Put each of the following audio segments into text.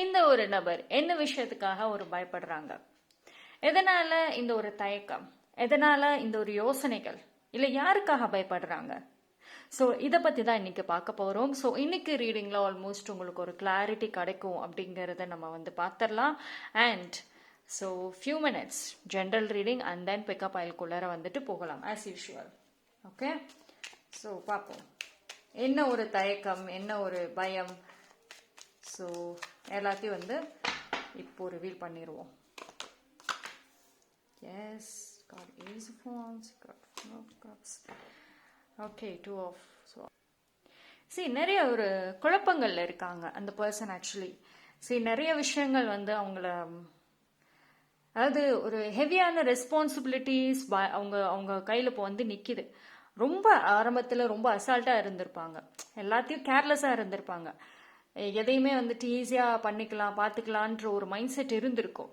இந்த ஒரு நபர் என்ன விஷயத்துக்காக ஒரு பயப்படுறாங்க, எதனால இந்த ஒரு தயக்கம், எதனால இந்த ஒரு யோசனைகள், இல்லை யாருக்காக பயப்படுறாங்க? ஸோ இதை பற்றி தான் இன்னைக்கு பார்க்க போகிறோம். ஸோ இன்னைக்கு ரீடிங்கில் ஆல்மோஸ்ட் உங்களுக்கு ஒரு கிளாரிட்டி கிடைக்கும் அப்படிங்கிறத நம்ம வந்து பார்த்துடலாம். And so few minutes general reading and then pick up ஆயில்குள்ளார வந்துட்டு போகலாம் ஆஸ் யூஷுவல். ஓகே, ஸோ பார்ப்போம் என்ன ஒரு தயக்கம், என்ன ஒரு பயம். ஸோ எல்லாத்தையும் வந்து இப்போ ரிவீல் பண்ணிடுவோம். Yes, God is of wands, God of cups. Okay, 2 of சரி, நிறைய ஒரு குழப்பங்கள்ல இருக்காங்க அந்த பர்சன் ஆக்சுவலி. சரி, நிறைய விஷயங்கள் வந்து அவங்கள, அதாவது ஒரு ஹெவியான ரெஸ்பான்சிபிலிட்டிஸ் அவங்க அவங்க கையில் இப்போ வந்து நிற்கிது. ரொம்ப ஆரம்பத்தில் ரொம்ப அசால்ட்டாக இருந்திருப்பாங்க, எல்லாத்தையும் கேர்லெஸ்ஸாக இருந்திருப்பாங்க, எதையுமே வந்துட்டு ஈஸியாக பண்ணிக்கலாம் பார்த்துக்கலான்ற ஒரு மைண்ட் செட் இருந்திருக்கும்.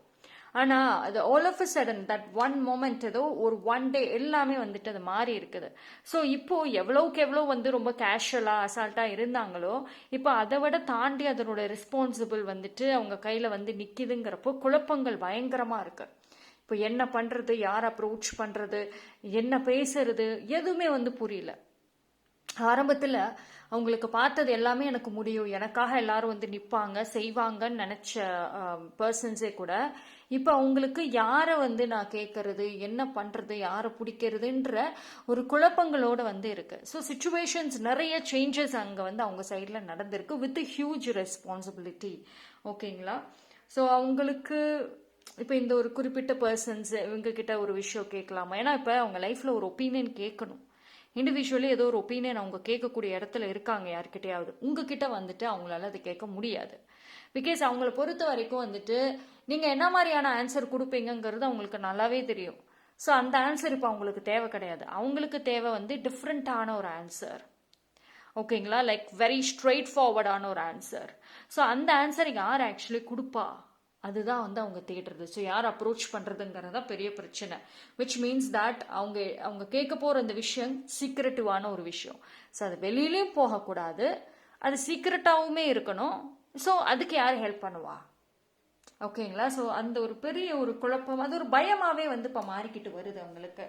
ஆனால் அது all of a sudden that one moment ஏதோ ஒரு ஒன் டே எல்லாமே வந்துட்டு அது மாறி இருக்குது. ஸோ இப்போ எவ்வளோக்கு எவ்வளோ வந்து ரொம்ப கேஷுவலாக அசால்ட்டாக இருந்தாங்களோ இப்போ அதை விட தாண்டி அதனோட ரெஸ்பான்சிபிள் வந்துட்டு அவங்க கையில் வந்து நிற்கிதுங்கிறப்போ குழப்பங்கள் பயங்கரமாக இருக்கு. இப்போ என்ன பண்ணுறது, யார் அப்ரோச் பண்ணுறது, என்ன பேசுறது, எதுவுமே வந்து புரியல. ஆரம்பத்தில் அவங்களுக்கு பார்த்தது எல்லாமே எனக்கு முடியும், எனக்காக எல்லாரும் வந்து நிற்பாங்க செய்வாங்கன்னு நினச்ச பர்சன்ஸே கூட இப்போ அவங்களுக்கு யாரை வந்து நான் கேட்கறது, என்ன பண்ணுறது, யாரை பிடிக்கிறதுன்ற ஒரு குழப்பங்களோடு வந்து இருக்கு. ஸோ சிச்சுவேஷன்ஸ் நிறைய சேஞ்சஸ் அங்கே வந்து அவங்க சைடில் நடந்திருக்கு வித் ஹியூஜ் ரெஸ்பான்சிபிலிட்டி. ஓகேங்களா? ஸோ அவங்களுக்கு இப்போ இந்த ஒரு குறிப்பிட்ட பர்சன்ஸ் இவங்க கிட்ட ஒரு விஷயம் கேட்கலாமா, ஏன்னா இப்போ அவங்க லைஃப்பில் ஒரு ஒப்பீனியன் கேட்கணும். இண்டிவிஜுவலி ஏதோ ஒரு ஒப்பீனியன் அவங்க கேட்கக்கூடிய இடத்துல இருக்காங்க யார்கிட்டையாவது. உங்ககிட்ட வந்துட்டு அவங்களால அதை கேட்க முடியாது. பிகாஸ் அவங்கள பொறுத்த வரைக்கும் வந்துட்டு நீங்கள் என்ன மாதிரியான ஆன்சர் கொடுப்பீங்கிறது அவங்களுக்கு நல்லாவே தெரியும். ஸோ அந்த ஆன்சர் இப்போ அவங்களுக்கு தேவை கிடையாது. அவங்களுக்கு தேவை வந்து டிஃப்ரெண்ட்டான ஒரு ஆன்சர். ஓகேங்களா? லைக் வெரி ஸ்ட்ரெயிட் ஃபார்வர்டான ஒரு ஆன்சர். ஸோ அந்த ஆன்சர் யார் ஆக்சுவலி கொடுப்பா, அதுதான் வந்து அவங்க தேடுறது. ஸோ யார் அப்ரோச் பண்ணுறதுங்கிறது தான் பெரிய பிரச்சனை. விச் மீன்ஸ் தட் அவங்க கேட்க போகிற அந்த விஷயம் சீக்ரெட்டிவான ஒரு விஷயம். ஸோ அது வெளியிலையும் போகக்கூடாது, அது சீக்ரெட்டாகவுமே இருக்கணும். ஸோ அதுக்கு யார் ஹெல்ப் பண்ணுவா? ஓகேங்களா? ஸோ அந்த ஒரு பெரிய ஒரு குழப்பம், அது ஒரு பயமாகவே வந்து இப்போ மாறிக்கிட்டு வருது அவங்களுக்கு.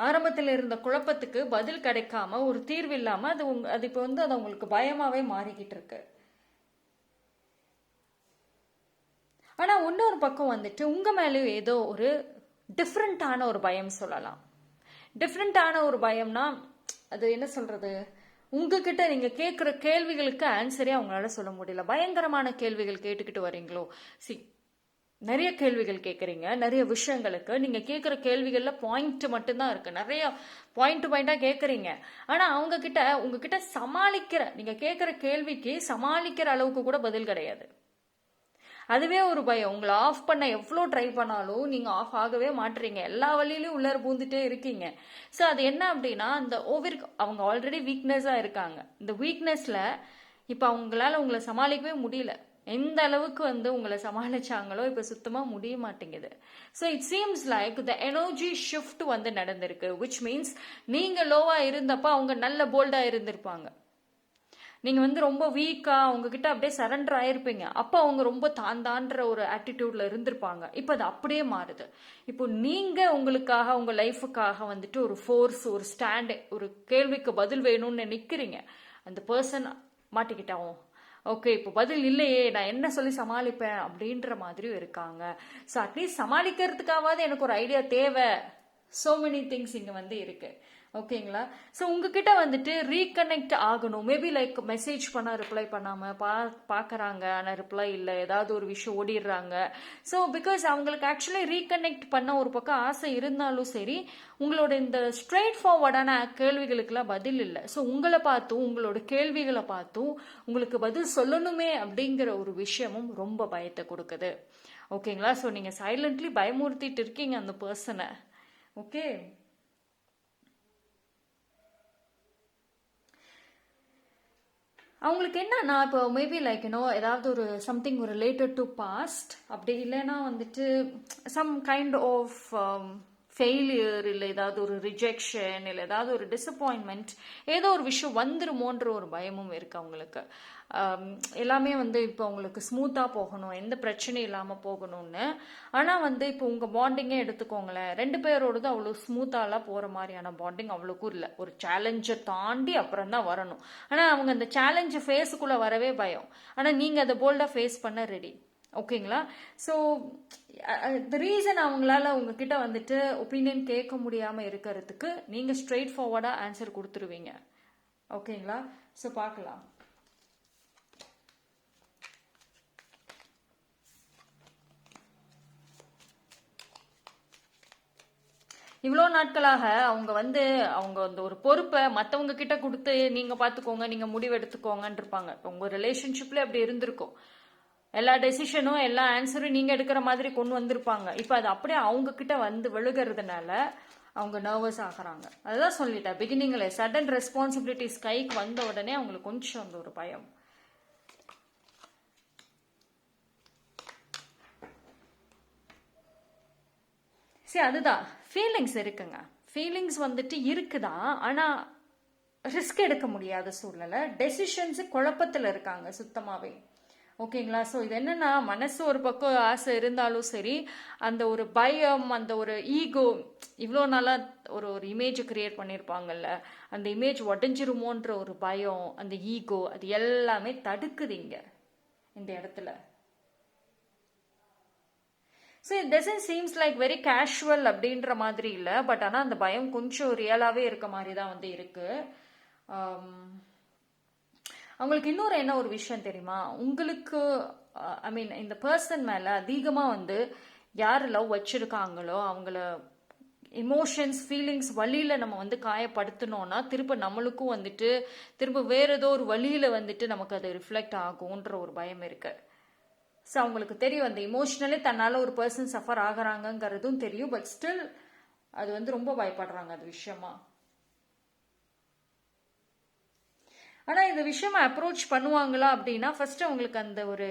ஆரம்பத்தில் இருந்த குழப்பத்துக்கு பதில் கிடைக்காம, ஒரு தீர்வு இல்லாமல் அது இப்போ வந்து அது அவங்களுக்கு பயமாகவே மாறிக்கிட்டு இருக்கு. ஆனால் இன்னொரு பக்கம் வந்துட்டு உங்கள் மேலேயும் ஏதோ ஒரு டிஃப்ரெண்ட்டான ஒரு பயம் சொல்லலாம். டிஃப்ரெண்ட்டான ஒரு பயம்னா அது என்ன சொல்கிறது, உங்ககிட்ட நீங்கள் கேட்குற கேள்விகளுக்கு ஆன்சரே அவங்களால சொல்ல முடியல. பயங்கரமான கேள்விகள் கேட்டுக்கிட்டு வரீங்களோ? நிறைய கேள்விகள் கேட்குறீங்க, நிறைய விஷயங்களுக்கு நீங்கள் கேட்குற கேள்விகளில் பாயிண்ட் மட்டும்தான் இருக்குது. நிறைய பாயிண்டாக கேட்குறீங்க. ஆனால் உங்ககிட்ட சமாளிக்கிற, நீங்கள் கேட்குற கேள்விக்கு சமாளிக்கிற அளவுக்கு கூட பதில் கிடையாது. அதுவே ஒரு பயம். உங்களை ஆஃப் பண்ண எவ்வளோ ட்ரை பண்ணாலும் நீங்கள் ஆஃப் ஆகவே மாட்டுறீங்க, எல்லா வழியிலையும் உள்ளார பூந்துட்டே இருக்கீங்க. ஸோ அது என்ன அப்படின்னா, அந்த அவங்க ஆல்ரெடி வீக்னஸாக இருக்காங்க. இந்த வீக்னஸில் இப்போ அவங்களால உங்களை சமாளிக்கவே முடியல. எந்த அளவுக்கு வந்து உங்களை சமாளிச்சாங்களோ இப்போ சுத்தமாக முடிய மாட்டேங்குது. So it seems like the energy shift வந்து நடந்திருக்கு. விச் மீன்ஸ் நீங்கள் லோவாக இருந்தப்போ அவங்க நல்ல போல்டாக இருந்திருப்பாங்க. நீங்கள் வந்து ரொம்ப வீக்காக உங்ககிட்ட அப்படியே சரண்டர் ஆயிருப்பீங்க. அப்போ அவங்க ரொம்ப தாண்டான்ற ஒரு ஆட்டிடியூட்ல இருந்திருப்பாங்க. இப்போ அது அப்படியே மாறுது. இப்போ நீங்கள் உங்களுக்காக, உங்கள் லைஃபுக்காக வந்துட்டு ஒரு ஃபோர்ஸ், ஒரு ஸ்டாண்டு, ஒரு கேள்விக்கு பதில் வேணும்னு நிற்கிறீங்க. அந்த பர்சன் மாட்டிக்கிட்டாவும் ஓகே, இப்போ பதில் இல்லையே, நான் என்ன சொல்லி சமாளிப்பேன் அப்படின்ற மாதிரியும் இருக்காங்க. ஸோ அட்லீஸ்ட் சமாளிக்கிறதுக்காவது எனக்கு ஒரு ஐடியா தேவை. ஸோ மெனி திங்ஸ் இங்கே வந்து இருக்கு. ஓகேங்களா? ஸோ உங்ககிட்ட வந்துட்டு ரீகனெக்ட் ஆகணும். மேபி லைக் மெசேஜ் பண்ணால் ரிப்ளை பண்ணாமல் பார்க்குறாங்க, ஆனால் ரிப்ளை இல்லை, ஏதாவது ஒரு விஷயம் ஓடிடுறாங்க. ஸோ பிகாஸ் அவங்களுக்கு ஆக்சுவலி ரீகனெக்ட் பண்ண ஒரு பக்கம் ஆசை இருந்தாலும் சரி, உங்களோட இந்த ஸ்ட்ரெயிட் ஃபார்வர்டான கேள்விகளுக்கெல்லாம் பதில் இல்லை. ஸோ உங்களை பார்த்தும் உங்களோட கேள்விகளை பார்த்தும் உங்களுக்கு பதில் சொல்லணுமே அப்படிங்கிற ஒரு விஷயமும் ரொம்ப பயத்தை கொடுக்குது. ஓகேங்களா? ஸோ நீங்கள் சைலண்ட்லி பயமுறுத்திட்டு இருக்கீங்க அந்த பர்சனை. ஓகே, அவங்களுக்கு என்னன்னா இப்போ மேபி லைக் ஏதாவது ஒரு சம்திங் ரிலேட்டட் டு பாஸ்ட், அப்படி இல்லைன்னா வந்துட்டு சம் கைண்ட் ஆஃப் ஃபெயிலியர் இல்லை ஏதாவது ஒரு ரிஜெக்ஷன் இல்லை ஏதாவது ஒரு டிசப்பாயின்மெண்ட் ஏதோ ஒரு விஷயம் வந்துருமோன்ற ஒரு பயமும் இருக்கு அவங்களுக்கு. எல்லாமே வந்து இப்போ அவங்களுக்கு ஸ்மூத்தாக போகணும், எந்த பிரச்சனையும் இல்லாமல் போகணும்னு. ஆனால் வந்து இப்போ உங்கள் பாண்டிங்கே எடுத்துக்கோங்களேன், 2 பேரோடது அவ்வளோ ஸ்மூத்தாலாம் போகிற மாதிரியான பாண்டிங் அவ்வளோக்கும் இல்லை. ஒரு சேலஞ்சை தாண்டி அப்புறம் தான் வரணும். ஆனால் அவங்க அந்த சேலஞ்சை ஃபேஸுக்குள்ளே வரவே பயம். ஆனால் நீங்கள் அதை போல்டாக ஃபேஸ் பண்ண ரெடி. ஓகேங்களா? ஸோ த ரீசன் அவங்களால உங்ககிட்ட வந்துட்டு ஒப்பீனியன் கேட்க முடியாமல் இருக்கிறதுக்கு நீங்கள் ஸ்ட்ரெயிட் ஃபார்வர்டாக ஆன்சர் கொடுத்துருவீங்க. ஓகேங்களா? ஸோ பார்க்கலாம். இவ்வளோ நாட்களாக அவங்க வந்து அந்த ஒரு பொறுப்பை மற்றவங்க கிட்ட கொடுத்து நீங்கள் பார்த்துக்கோங்க, நீங்கள் முடிவு எடுத்துக்கோங்கன்னு இருப்பாங்க. உங்கள் ரிலேஷன்ஷிப்ல அப்படி இருந்திருக்கும். எல்லா டெசிஷனும் எல்லா ஆன்சரும் நீங்கள் எடுக்கிற மாதிரி கொண்டு வந்திருப்பாங்க. இப்போ அது அப்படியே அவங்க கிட்ட வந்து விழுகிறதுனால அவங்க நர்வஸ் ஆகிறாங்க. அதுதான் சொல்லிட்டேன் பிகினிங்ல, சடன் ரெஸ்பான்சிபிலிட்டிஸ் கைக்கு வந்த உடனே அவங்களுக்கு கொஞ்சம் அந்த ஒரு பயம். சரி, அதுதான் ஃபீலிங்ஸ் இருக்குங்க. ஃபீலிங்ஸ் வந்துட்டு இருக்குதான், ஆனால் ரிஸ்க் எடுக்க முடியாத சூழ்நிலை. டெசிஷன்ஸ் குழப்பத்தில் இருக்காங்க சுத்தமாகவே. ஓகேங்களா? ஸோ இது என்னன்னா, மனசு ஒரு பக்கம் ஆசை இருந்தாலும் சரி, அந்த ஒரு பயம், அந்த ஒரு ஈகோ, இவ்வளோ நாளாக ஒரு இமேஜ் கிரியேட் பண்ணியிருப்பாங்கல்ல, அந்த இமேஜ் உடஞ்சிருமோன்ற ஒரு பயம், அந்த ஈகோ, அது எல்லாமே தடுக்குதுங்க இந்த இடத்துல. So it doesn't seems like very casual அப்படின்ற மாதிரி இல்லை, பட் ஆனால் அந்த பயம் கொஞ்சம் ரியலாகவே இருக்க மாதிரி தான் வந்து இருக்கு. அவங்களுக்கு இன்னொரு என்ன ஒரு விஷயம் தெரியுமா, உங்களுக்கு ஐ மீன் இந்த பர்சன் மேலே அதிகமாக வந்து யார் லவ் வச்சிருக்காங்களோ அவங்கள எமோஷன்ஸ் ஃபீலிங்ஸ் வழியில் நம்ம வந்து காயப்படுத்தினோன்னா திரும்ப நம்மளுக்கும் வந்துட்டு திரும்ப வேற ஏதோ ஒரு வழியில் வந்துட்டு நமக்கு அது ரிஃப்ளெக்ட் ஆகும்ன்ற ஒரு பயம் இருக்கு. ஸோ அவங்களுக்கு தெரியும் அந்த இமோஷனலே தன்னால் ஒரு பர்சன் சஃபர் ஆகிறாங்கங்கிறதும் தெரியும், பட் ஸ்டில் அது வந்து ரொம்ப பயப்படுறாங்க அது விஷயமா. ஆனால் இந்த விஷயமா அப்ரோச் பண்ணுவாங்களா அப்படின்னா ஃபர்ஸ்ட் அவங்களுக்கு அந்த ஒரு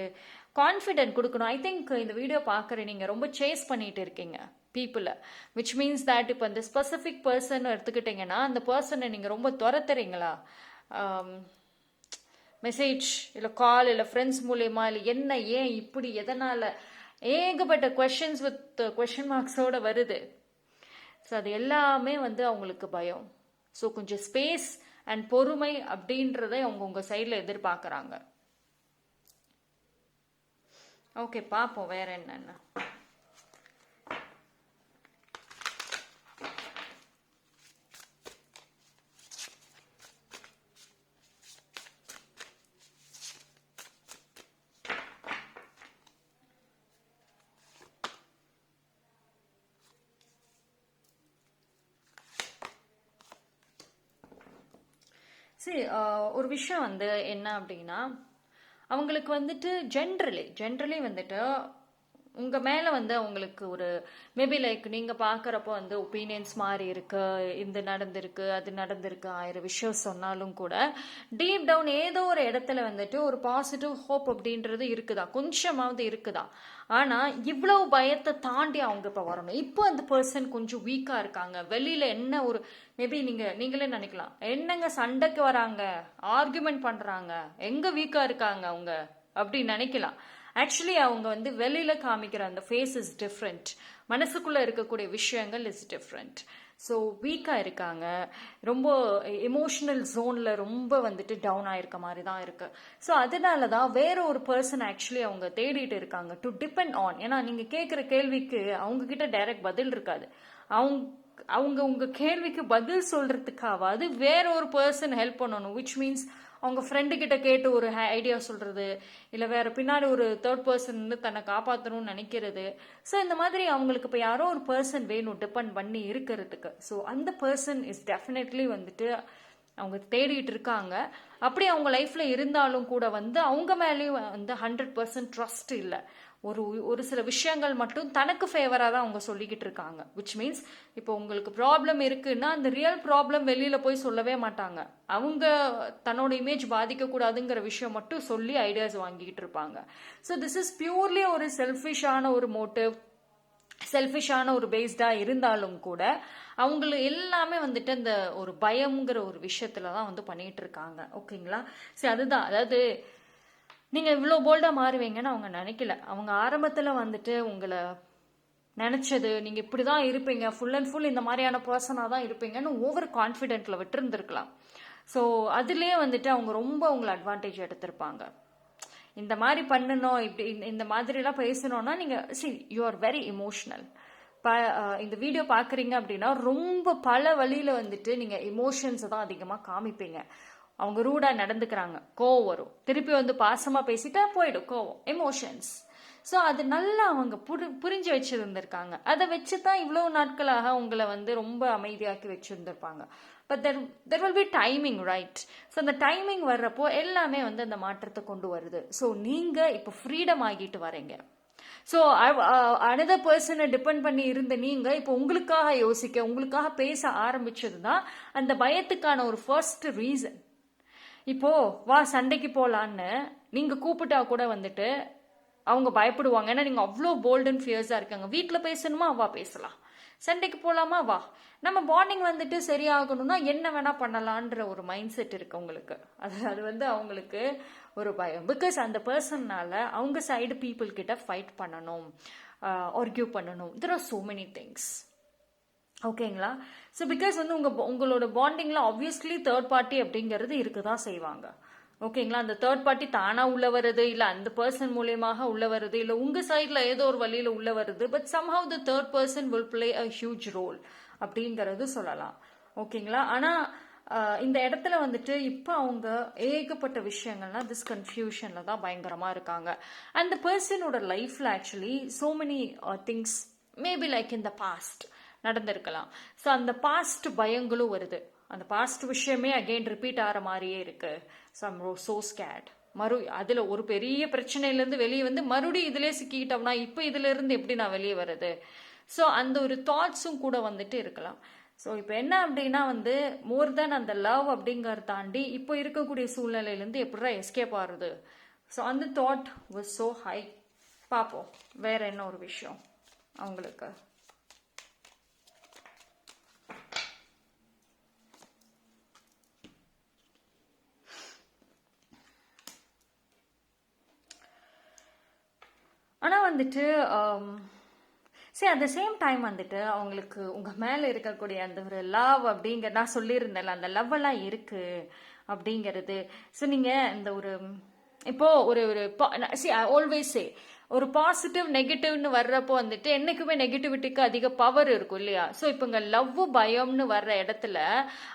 கான்ஃபிடென்ட் கொடுக்கணும். ஐ திங்க் இந்த வீடியோ பார்க்குற நீங்கள் ரொம்ப சேஸ் பண்ணிட்டு இருக்கீங்க பீப்புளை, விச் மீன்ஸ் தட் இப்போ அந்த ஸ்பெசிஃபிக் பர்சன் எடுத்துக்கிட்டிங்கன்னா அந்த பர்சனை நீங்கள் ரொம்ப துரத்துறீங்களா, மெசேஜ் இல்லை கால் இல்லை ஃப்ரெண்ட்ஸ் மூலயமா இல்லை என்ன ஏன் இப்படி எதனால் ஏகப்பட்ட கொஷின்ஸ் வித் கொஷின் மார்க்ஸோட வருது. ஸோ அது எல்லாமே வந்து அவங்களுக்கு பயம். ஸோ கொஞ்சம் ஸ்பேஸ் அண்ட் பொறுமை அப்படின்றத அவங்க உங்கள் சைடில் எதிர்பார்க்குறாங்க. ஓகே, பார்ப்போம் வேற என்னென்ன. சரி, ஒரு விஷயம் வந்து என்ன அப்படின்னா, அவங்களுக்கு வந்துட்டு ஜென்ரலி வந்துட்டு உங்கள் மேலே வந்து அவங்களுக்கு ஒரு மேபி லைக் நீங்கள் பார்க்குறப்போ வந்து ஒப்பீனியன்ஸ் மாதிரி இருக்கு, இது நடந்திருக்கு அது நடந்திருக்கு 1000 விஷயம் சொன்னாலும் கூட டீப் டவுன் ஏதோ ஒரு இடத்துல வந்துட்டு ஒரு பாசிட்டிவ் ஹோப் அப்படின்றது இருக்குதா, கொஞ்சமாவது இருக்குதா. ஆனால் இவ்வளவு பயத்தை தாண்டி அவங்க இப்போ வரணும். இப்போ அந்த பர்சன் கொஞ்சம் வீக்காக இருக்காங்க. வெளியில் என்ன ஒரு மேபி நீங்களே நினைக்கலாம், என்னங்க சண்டைக்கு வராங்க, ஆர்குமெண்ட் பண்ணுறாங்க, எங்கே வீக்காக இருக்காங்க அவங்க அப்படின்னு நினைக்கலாம். ஆக்சுவலி அவங்க வந்து வெளியில காமிக்கிற அந்த ஃபேஸ் இஸ் டிஃப்ரெண்ட், மனசுக்குள்ள இருக்கக்கூடிய விஷயங்கள் இஸ் டிஃப்ரெண்ட். ஸோ வீக்காக இருக்காங்க, ரொம்ப எமோஷனல் ஜோனில் ரொம்ப வந்துட்டு டவுன் ஆயிருக்க மாதிரி தான் இருக்கு. ஸோ அதனால தான் வேற ஒரு பர்சன் ஆக்சுவலி அவங்க தேடிட்டு இருக்காங்க டு டிபெண்ட் ஆன். ஏன்னா நீங்கள் கேட்குற கேள்விக்கு அவங்க கிட்ட டைரக்ட் பதில் இருக்காது. அவங்க உங்க கேள்விக்கு பதில் சொல்றதுக்காவது வேற ஒரு பர்சன் ஹெல்ப் பண்ணணும், விச் மீன்ஸ் அவங்க ஃப்ரெண்டு கிட்ட கேட்டு ஒரு ஐடியா சொல்றது, இல்லை வேற பின்னாடி ஒரு தேர்ட் பர்சன் வந்து தன்னை காப்பாற்றணும்னு நினைக்கிறது. ஸோ இந்த மாதிரி அவங்களுக்கு இப்போ யாரோ ஒரு பர்சன் வேணும் டிபெண்ட் பண்ணி இருக்கிறதுக்கு. ஸோ அந்த பர்சன் இஸ் டெஃபினெட்லி வந்துட்டு அவங்க தேடிட்டு இருக்காங்க. அப்படி அவங்க லைஃப்ல இருந்தாலும் கூட வந்து அவங்க மேலேயும் வந்து 100% ட்ரஸ்ட் இல்லை. ஒரு சில விஷயங்கள் மட்டும் தனக்கு ஃபேவராக தான் அவங்க சொல்லிக்கிட்டு இருக்காங்க. விச் மீன்ஸ் இப்போ உங்களுக்கு ப்ராப்ளம் இருக்குன்னா அந்த ரியல் ப்ராப்ளம் வெளியில போய் சொல்லவே மாட்டாங்க. அவங்க தன்னோட இமேஜ் பாதிக்கக்கூடாதுங்கிற விஷயம் மட்டும் சொல்லி ஐடியாஸ் வாங்கிக்கிட்டு இருப்பாங்க. ஸோ திஸ் இஸ் பியூர்லி ஒரு செல்ஃபிஷான ஒரு மோட்டிவ். செல்ஃபிஷான ஒரு பேஸ்டாக இருந்தாலும் கூட அவங்களுக்கு எல்லாமே வந்துட்டு அந்த ஒரு பயம்ங்கிற ஒரு விஷயத்துல தான் வந்து பண்ணிட்டு இருக்காங்க. ஓகேங்களா? சரி, அதுதான். அதாவது நீங்கள் இவ்வளோ போல்டாக மாறுவீங்கன்னு அவங்க நினைக்கல. அவங்க ஆரம்பத்தில் வந்துட்டு உங்களை நினச்சது நீங்கள் இப்படி தான் இருப்பீங்க, ஃபுல் அண்ட் ஃபுல் இந்த மாதிரியான பர்சனாக தான் இருப்பீங்கன்னு ஓவர் கான்ஃபிடென்ட்டில் விட்டுருந்துருக்கலாம். ஸோ அதுலேயே வந்துட்டு அவங்க ரொம்ப உங்களை அட்வான்டேஜ் எடுத்திருப்பாங்க. இந்த மாதிரி பண்ணணும், இப்படி இந்த மாதிரிலாம் பேசணும்னா நீங்கள் யூ ஆர் வெரி இமோஷ்னல். இந்த வீடியோ பார்க்குறீங்க அப்படின்னா ரொம்ப பல வழியில் வந்துட்டு நீங்கள் எமோஷன்ஸை தான் அதிகமாக காமிப்பீங்க. அவங்க ரூடாக நடந்துக்கிறாங்க, கோவம் வரும், திருப்பி வந்து பாசமாக பேசிட்டா போயிடும் கோவம், எமோஷன்ஸ். ஸோ அது நல்லா அவங்க புரிஞ்சு வச்சுருந்துருக்காங்க. அதை வச்சு தான் இவ்வளோ நாட்களாக உங்களை வந்து ரொம்ப அமைதியாக்கி வச்சுருந்துருப்பாங்க. But there will be timing, right? So அந்த டைமிங் வர்றப்போ எல்லாமே வந்து அந்த மாற்றத்தை கொண்டு வருது. ஸோ நீங்கள் இப்போ ஃப்ரீடம் ஆகிட்டு வரீங்க. ஸோ அனதர் பர்சனை டிபெண்ட் பண்ணி இருந்த நீங்கள் இப்போ உங்களுக்காக யோசிக்க, உங்களுக்காக பேச ஆரம்பிச்சது தான் அந்த பயத்துக்கான ஒரு ஃபர்ஸ்ட் ரீசன். இப்போ வா சண்டைக்கு போகலான்னு நீங்கள் கூப்பிட்டா கூட வந்துட்டு அவங்க பயப்படுவாங்க. ஏன்னா நீங்கள் அவ்வளோ போல்ட் அண்ட் ஃபியர்ஸாக இருக்காங்க. வீட்டில் பேசணுமா, வா பேசலாம். சண்டைக்கு போகலாமா, வா. நம்ம பாண்டிங் வந்துட்டு சரியாகணும்னா என்ன வேணா பண்ணலான்ற ஒரு மைண்ட் செட் இருக்கு உங்களுக்கு. அது வந்து அவங்களுக்கு ஒரு பயம். பிகாஸ் அந்த பர்சன்னால அவங்க சைடு பீப்புள் கிட்ட ஃபைட் பண்ணணும், ஆர்கியூ பண்ணணும். There are so many things. ஓகேங்களா? ஸோ பிகாஸ் வந்து உங்களோட பாண்டிங்கில் ஆப்வியஸ்லி தேர்ட் பார்ட்டி அப்படிங்கிறது இருக்க தான் செய்வாங்க. ஓகேங்களா? அந்த தேர்ட் பார்ட்டி தானாக உள்ள வருது, இல்லை அந்த பர்சன் மூலியமாக உள்ள வருது, இல்லை உங்கள் சைடில் ஏதோ ஒரு வழியில் உள்ள வருது. But somehow the third person will play a huge role அப்படிங்கிறது சொல்லலாம். ஓகேங்களா? ஆனால் இந்த இடத்துல வந்துட்டு இப்போ அவங்க ஏகப்பட்ட விஷயங்கள்லாம் திஸ் கன்ஃபியூஷனில் தான் பயங்கரமாக இருக்காங்க. அந்த பர்சனோட லைஃப்பில் actually so many things maybe like in the past நடந்திருக்கலாம். ஸோ அந்த பாஸ்ட் பயங்களும் வருது. அந்த பாஸ்ட் விஷயமே அகெயின் ரிப்பீட் ஆகிற மாதிரியே இருக்கு. So I'm so scared. அதில் ஒரு பெரிய பிரச்சனையிலேருந்து வெளியே வந்து மறுபடியும் இதிலே சிக்கிக்கிட்டோம்னா இப்போ இதிலேருந்து எப்படி நான் வெளியே வருது? ஸோ அந்த ஒரு தாட்ஸும் கூட வந்துட்டு இருக்கலாம். ஸோ இப்போ என்ன அப்படின்னா வந்து மோர் தென் அந்த லவ் அப்படிங்கிறத தாண்டி இப்போ இருக்கக்கூடிய சூழ்நிலையிலேருந்து எப்படிதான் எஸ்கேப் ஆகுது? ஸோ அந்த தாட் வாஸ் ஸோ ஹை. பார்ப்போம் வேற என்ன ஒரு விஷயம் அவங்களுக்கு. ஆனால் வந்துட்டு சரி, அட் த சேம் டைம் வந்துட்டு அவங்களுக்கு உங்கள் மேலே இருக்கக்கூடிய அந்த ஒரு லவ் அப்படிங்கிற நான் சொல்லியிருந்தேன்ல, அந்த லவ் எல்லாம் இருக்கு அப்படிங்கிறது. ஸோ நீங்கள் இந்த ஒரு இப்போ ஒரு ஆல்வேஸ் சே ஒரு பாசிட்டிவ் நெகட்டிவ்னு வர்றப்போ வந்துட்டு என்னைக்குமே நெகட்டிவிட்டிக்கு அதிக பவர் இருக்கும் இல்லையா? ஸோ இப்போ இங்கே லவ் பயம்னு வர்ற இடத்துல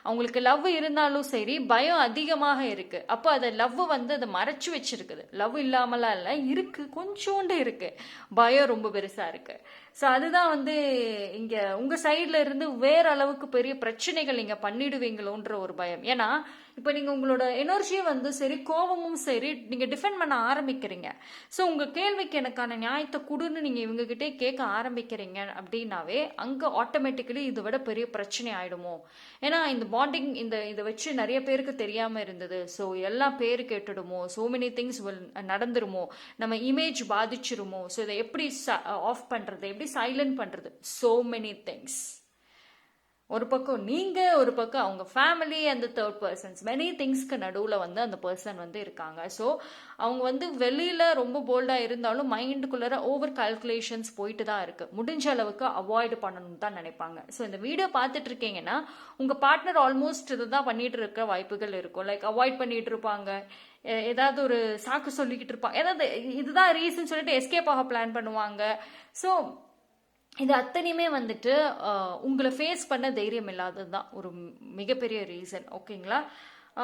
அவங்களுக்கு லவ் இருந்தாலும் சரி பயம் அதிகமாக இருக்கு. அப்போ அதை லவ் வந்து அதை மறைச்சு வச்சிருக்குது. லவ் இல்லாமலாம் இல்லை, இருக்கு, கொஞ்சோண்டு இருக்கு, பயம் ரொம்ப பெருசா இருக்கு. ஸோ அதுதான் வந்து இங்கே உங்கள் சைடில் இருந்து வேற அளவுக்கு பெரிய பிரச்சனைகள் நீங்கள் பண்ணிடுவீங்களோன்ற ஒரு பயம். ஏன்னா இப்போ நீங்கள் உங்களோட எனர்ஜியை வந்து சரி கோபமும் சரி நீங்கள் டிஃபெண்ட் பண்ண ஆரம்பிக்கிறீங்க. ஸோ உங்கள் கேள்விக்கு எனக்கான நியாயத்தை கொடுன்னு நீங்கள் இவங்ககிட்டே கேட்க ஆரம்பிக்கிறீங்க அப்படின்னாவே அங்கே ஆட்டோமேட்டிக்கலி இதை விட பெரிய பிரச்சனை ஆயிடுமோ? ஏன்னா இந்த பாண்டிங் இதை வச்சு நிறைய பேருக்கு தெரியாமல் இருந்தது. ஸோ எல்லாம் பேர் கேட்டுடுமோ? ஸோ மெனி திங்ஸ் நடந்துருமோ? நம்ம இமேஜ் பாதிச்சிருமோ? ஸோ இதை எப்படி ஆஃப் பண்ணுறது, எப்படி சைலண்ட் பண்ணுறது? So many things. ஒரு பக்கம் நீங்க, ஒரு பக்கம் அவங்க family and third persons, many திங்ஸ்க்கு நடுவில் வந்து அந்த பர்சன் வந்து இருக்காங்க. ஸோ அவங்க வந்து வெளியில ரொம்ப போல்டா இருந்தாலும் மைண்டுக்குள்ளே ஓவர் கால்குலேஷன்ஸ் போயிட்டு தான் இருக்கு. முடிஞ்ச அளவுக்கு அவாய்டு பண்ணணும்னு தான் நினைப்பாங்க. ஸோ இந்த வீடியோ பார்த்துட்டு இருக்கீங்கன்னா உங்க பார்ட்னர் ஆல்மோஸ்ட் இதுதான் பண்ணிட்டு இருக்க வாய்ப்புகள் இருக்கும். லைக் அவாய்ட் பண்ணிட்டு இருப்பாங்க, ஏதாவது ஒரு சாக்கு சொல்லிக்கிட்டு இருப்பாங்க, ஏதாவது இதுதான் ரீசன் சொல்லிட்டு எஸ்கேப் ஆக பிளான் பண்ணுவாங்க. ஸோ இது அத்தனையுமே வந்துட்டு உங்களை ஃபேஸ் பண்ண தைரியம் இல்லாதது தான் ஒரு மிகப்பெரிய ரீசன். ஓகேங்களா?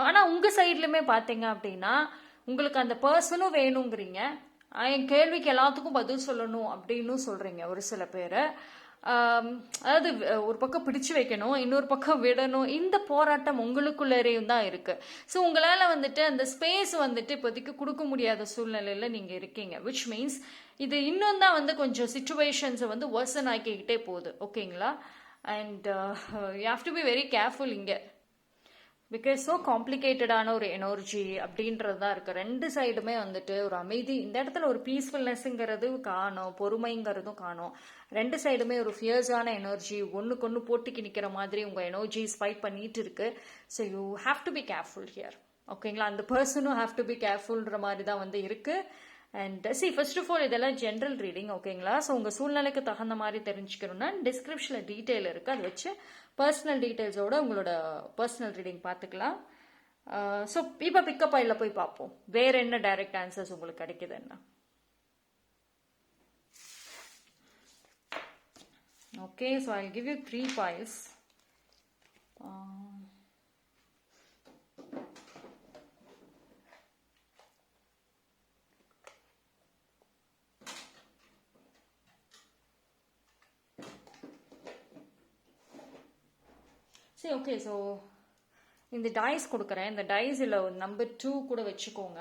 ஆனால் உங்கள் சைட்லையுமே பார்த்தீங்க அப்படின்னா உங்களுக்கு அந்த பர்சனும் வேணுங்கிறீங்க, என் கேள்விக்கு எல்லாத்துக்கும் பதில் சொல்லணும் அப்படின்னு சொல்கிறீங்க ஒரு சில பேர். அதாவது ஒரு பக்கம் பிடிச்சு வைக்கணும், இன்னொரு பக்கம் விடணும். இந்த போராட்டம் உங்களுக்குள்ளேயும் தான் இருக்கு. ஸோ உங்களால் வந்துட்டு அந்த ஸ்பேஸ் வந்துட்டு இப்போதைக்கு கொடுக்க முடியாத சூழ்நிலையில் நீங்கள் இருக்கீங்க. விச் மீன்ஸ் இது இன்னும் தான் வந்து கொஞ்சம் சிச்சுவேஷன்ஸை வந்து வர்சன் ஆக்கிக்கிட்டே போகுது. ஓகேங்களா? And you have to be very careful. இங்கே பிகாஸ் ஸோ காம்ப்ளிகேட்டடான ஒரு எனர்ஜி அப்படின்றது தான் இருக்குது. ரெண்டு சைடுமே வந்துட்டு ஒரு அமைதி, இந்த இடத்துல ஒரு பீஸ்ஃபுல்னஸ்ங்கிறது காணும், பொறுமைங்கிறதும் காணும். ரெண்டு சைடுமே ஒரு ஃபியர்ஸான எனர்ஜி, ஒன்றுக்கு ஒன்று போட்டிக்கு நிற்கிற மாதிரி உங்கள் எனர்ஜிஸ் ஃபைட் பண்ணிட்டு இருக்கு. So you have to be careful here. ஓகேங்களா? அந்த பர்சனும் ஹாவ் டு பி கேர்ஃபுல்ன்ற மாதிரி தான் வந்து இருக்கு. அண்ட் ஃபர்ஸ்ட் ஆஃப் ஆல் இதெல்லாம் ஜென்ரல் ரீடிங். ஓகேங்களா? ஸோ உங்கள் சூழ்நிலைக்கு தகுந்த மாதிரி தெரிஞ்சுக்கணும்னா டிஸ்கிரிப்ஷனில் டீட்டெயில் இருக்குது, அதை வச்சு பர்சனல் டீட்டெயில்ஸோட உங்களோட பர்சனல் ரீடிங் பார்த்துக்கலாம். ஸோ இப்போ பிக்கப் ஆயில போய் பார்ப்போம் வேற என்ன டைரக்ட் ஆன்சர்ஸ் உங்களுக்கு கிடைக்குதுன்னா. Okay, so I give you 3 piles. சரி, ஓகே. ஸோ இந்த டைஸ் கொடுக்குறேன். இந்த டைஸில் நம்பர் 2 கூட வச்சுக்கோங்க.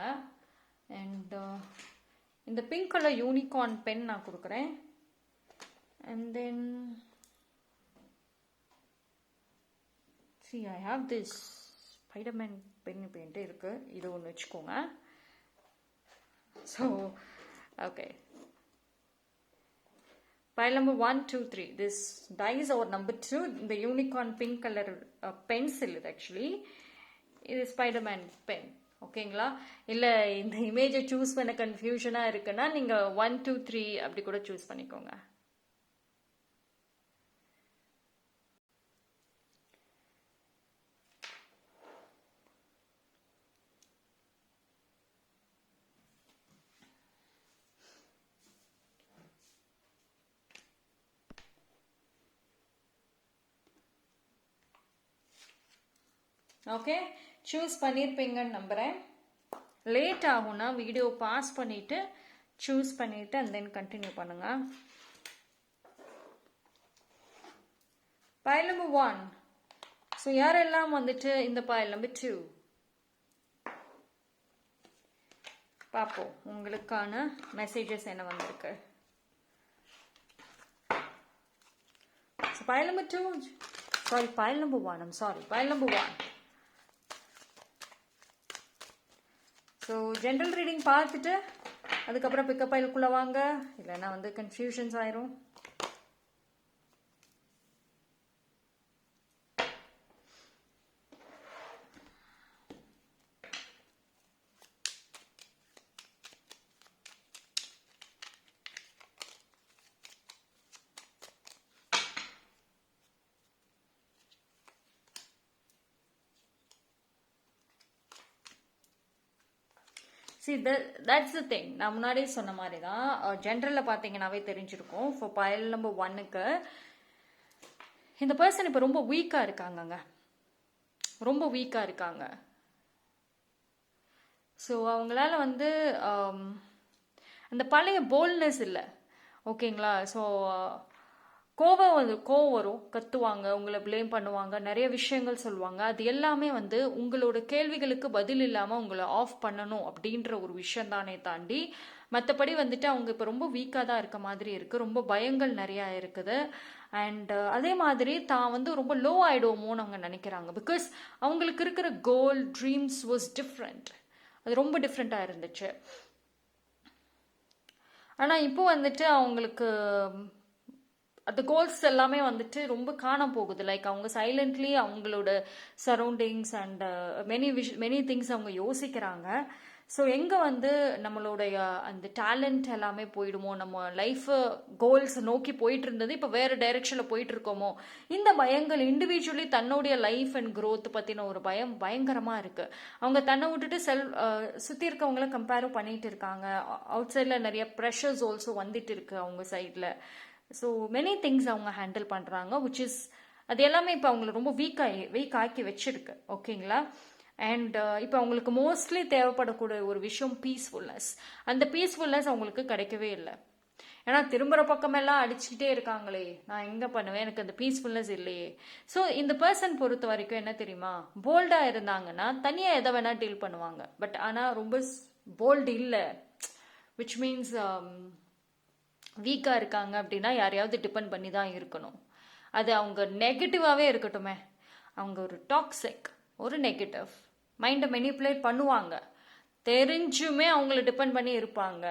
அண்ட் இந்த பிங்க் கலர் யூனிகார்ன் பென் நான் கொடுக்குறேன். And then I have this Spiderman pen இப்போ என்கிட்ட இருக்கு, இது ஒன்று வச்சுக்கோங்க. So okay, pile number 1, 2, 3. This dice or number 2, the unicorn pink color pencil is actually இது ஸ்பைடர்மேன் பென். ஓகேங்களா? இல்லை இந்த இமேஜை சூஸ் பண்ண கன்ஃபியூஷனாக இருக்குன்னா நீங்கள் 1, 2, 3 அப்படி கூட சூஸ் பண்ணிக்கோங்க. ஓகே, சூஸ் பண்ணியிருப்பீங்கன்னு நம்புகிறேன். லேட் ஆகும்னா வீடியோ பாஸ் பண்ணிவிட்டு சூஸ் பண்ணிவிட்டு அண்ட் தென் கண்டினியூ பண்ணுங்கள். pile number 1. ஸோ யாரெல்லாம் வந்துட்டு இந்த pile number 2 பார்ப்போம் உங்களுக்கான மெசேஜஸ் என்ன வந்திருக்கு. So pile number 2, sorry, pile number 1, I'm sorry, pile number 1. So general reading பார்த்துட்டு அதுக்கப்புறம் பிக்கப் ஆயிலுக்குள்ளே வாங்க, இல்லைன்னா வந்து கன்ஃபியூஷன்ஸ் ஆயிரும். See, that's the thing. நான் முன்னாடியே சொன்ன மாதிரி தான் ஜென்ரலில் பார்த்தீங்கன்னாவே தெரிஞ்சிருக்கும். ஃபார் pile number 1க்கு இந்த பர்சன் இப்போ ரொம்ப வீக்காக இருக்காங்கங்க, ரொம்ப வீக்காக இருக்காங்க. ஸோ அவங்களால வந்து அந்த பழைய போல்ட்னஸ் இல்லை. ஓகேங்களா? ஸோ கோவம் வரும், கத்துவாங்க, உங்களை ப்ளேம் பண்ணுவாங்க, நிறைய விஷயங்கள் சொல்லுவாங்க. அது எல்லாமே வந்து உங்களோட கேள்விகளுக்கு பதில் இல்லாமல் உங்களை ஆஃப் பண்ணணும் அப்படின்ற ஒரு விஷயம் தானே தாண்டி மற்றபடி வந்துட்டு அவங்க இப்போ ரொம்ப வீக்காக தான் இருக்க மாதிரி இருக்குது. ரொம்ப பயங்கள் நிறையா இருக்குது. அண்ட் அதே மாதிரி தான் வந்து ரொம்ப லோ ஆகிடுவோமோன்னு அவங்க நினைக்கிறாங்க. பிகாஸ் அவங்களுக்கு இருக்கிற கோல், ட்ரீம்ஸ் வாஸ் டிஃப்ரெண்ட். அது ரொம்ப டிஃப்ரெண்ட்டாக இருந்துச்சு. ஆனால் இப்போ வந்துட்டு அவங்களுக்கு அந்த கோல்ஸ் எல்லாமே வந்துட்டு ரொம்ப காண போகுது. லைக் அவங்க சைலண்ட்லி அவங்களோட சரௌண்டிங்ஸ் அண்ட் மெனி திங்ஸ் அவங்க யோசிக்கிறாங்க. ஸோ எங்கே வந்து நம்மளுடைய அந்த டேலண்ட் எல்லாமே போயிடுமோ, நம்ம லைஃப் கோல்ஸ் நோக்கி போயிட்டு இருந்தது இப்போ வேறு டைரெக்ஷனில் போயிட்டு இருக்கோமோ, இந்த பயங்கள் இண்டிவிஜுவலி தன்னுடைய லைஃப் அண்ட் க்ரோத் பற்றின ஒரு பயம் பயங்கரமாக இருக்குது. அவங்க தன்னை விட்டுட்டு சுற்றி இருக்கவங்கள கம்பேரும் பண்ணிட்டு இருக்காங்க. அவுட் சைடில் நிறைய ப்ரெஷர்ஸ் ஆல்சோ வந்துட்டு இருக்கு அவங்க சைடில். ஸோ மெனி திங்ஸ் அவங்க ஹேண்டில் பண்ணுறாங்க, விச் இஸ் அது எல்லாமே இப்போ அவங்களை ரொம்ப வீக் ஆக்கி வச்சிருக்கு. ஓகேங்களா? அண்ட் இப்போ அவங்களுக்கு மோஸ்ட்லி தேவைப்படக்கூடிய ஒரு விஷயம் பீஸ்ஃபுல்னஸ். அந்த பீஸ்ஃபுல்னஸ் அவங்களுக்கு கிடைக்கவே இல்லை. ஏன்னா திரும்புகிற பக்கமெல்லாம் அடிச்சுக்கிட்டே இருக்காங்களே, நான் எங்கே பண்ணுவேன், எனக்கு அந்த பீஸ்ஃபுல்னஸ் இல்லையே. ஸோ இந்த பர்சன் பொறுத்த வரைக்கும் என்ன தெரியுமா, போல்டாக இருந்தாங்கன்னா தனியாக எதை வேணால் டீல் பண்ணுவாங்க. பட் ஆனால் ரொம்ப போல்டு இல்லை, விச் மீன்ஸ் வீக்காக இருக்காங்க அப்படின்னா யாரையாவது டிபெண்ட் பண்ணி தான் இருக்கணும். அது அவங்க நெகட்டிவாகவே இருக்கட்டுமே, அவங்க ஒரு டாக்ஸிக். ஒரு நெகட்டிவ். மைண்டை மெனிப்புலேட் பண்ணுவாங்க, தெரிஞ்சுமே அவங்கள டிபெண்ட் பண்ணி இருப்பாங்க.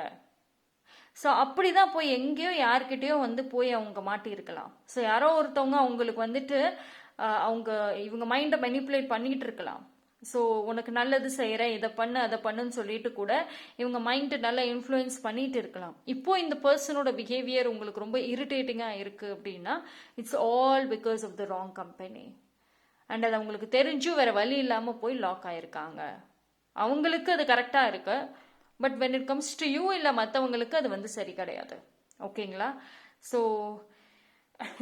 ஸோ அப்படிதான் போய் எங்கேயோ யார்கிட்டயோ வந்து போய் அவங்க மாட்டியிருக்கலாம். ஸோ யாரோ ஒருத்தவங்க அவங்களுக்கு வந்துட்டு அவங்க இவங்க மைண்டை மெனிப்புலேட் பண்ணிட்டு இருக்கலாம். ஸோ உனக்கு நல்லது செய்கிறேன், இதை பண்ணு அதை பண்ணுன்னு சொல்லிட்டு கூட இவங்க மைண்டு நல்லா இன்ஃப்ளூயன்ஸ் பண்ணிட்டு இருக்கலாம். இப்போ இந்த பர்சனோட பிஹேவியர் உங்களுக்கு ரொம்ப இரிட்டேட்டிங்காக இருக்குது அப்படின்னா it's all because of the wrong company. And அது அவங்களுக்கு தெரிஞ்சும் வேற வழி இல்லாமல் போய் லாக் ஆயிருக்காங்க. அவங்களுக்கு அது கரெக்டாக இருக்கு, but when it comes to you இல்லை மற்றவங்களுக்கு அது வந்து சரி கிடையாது. ஓகேங்களா? ஸோ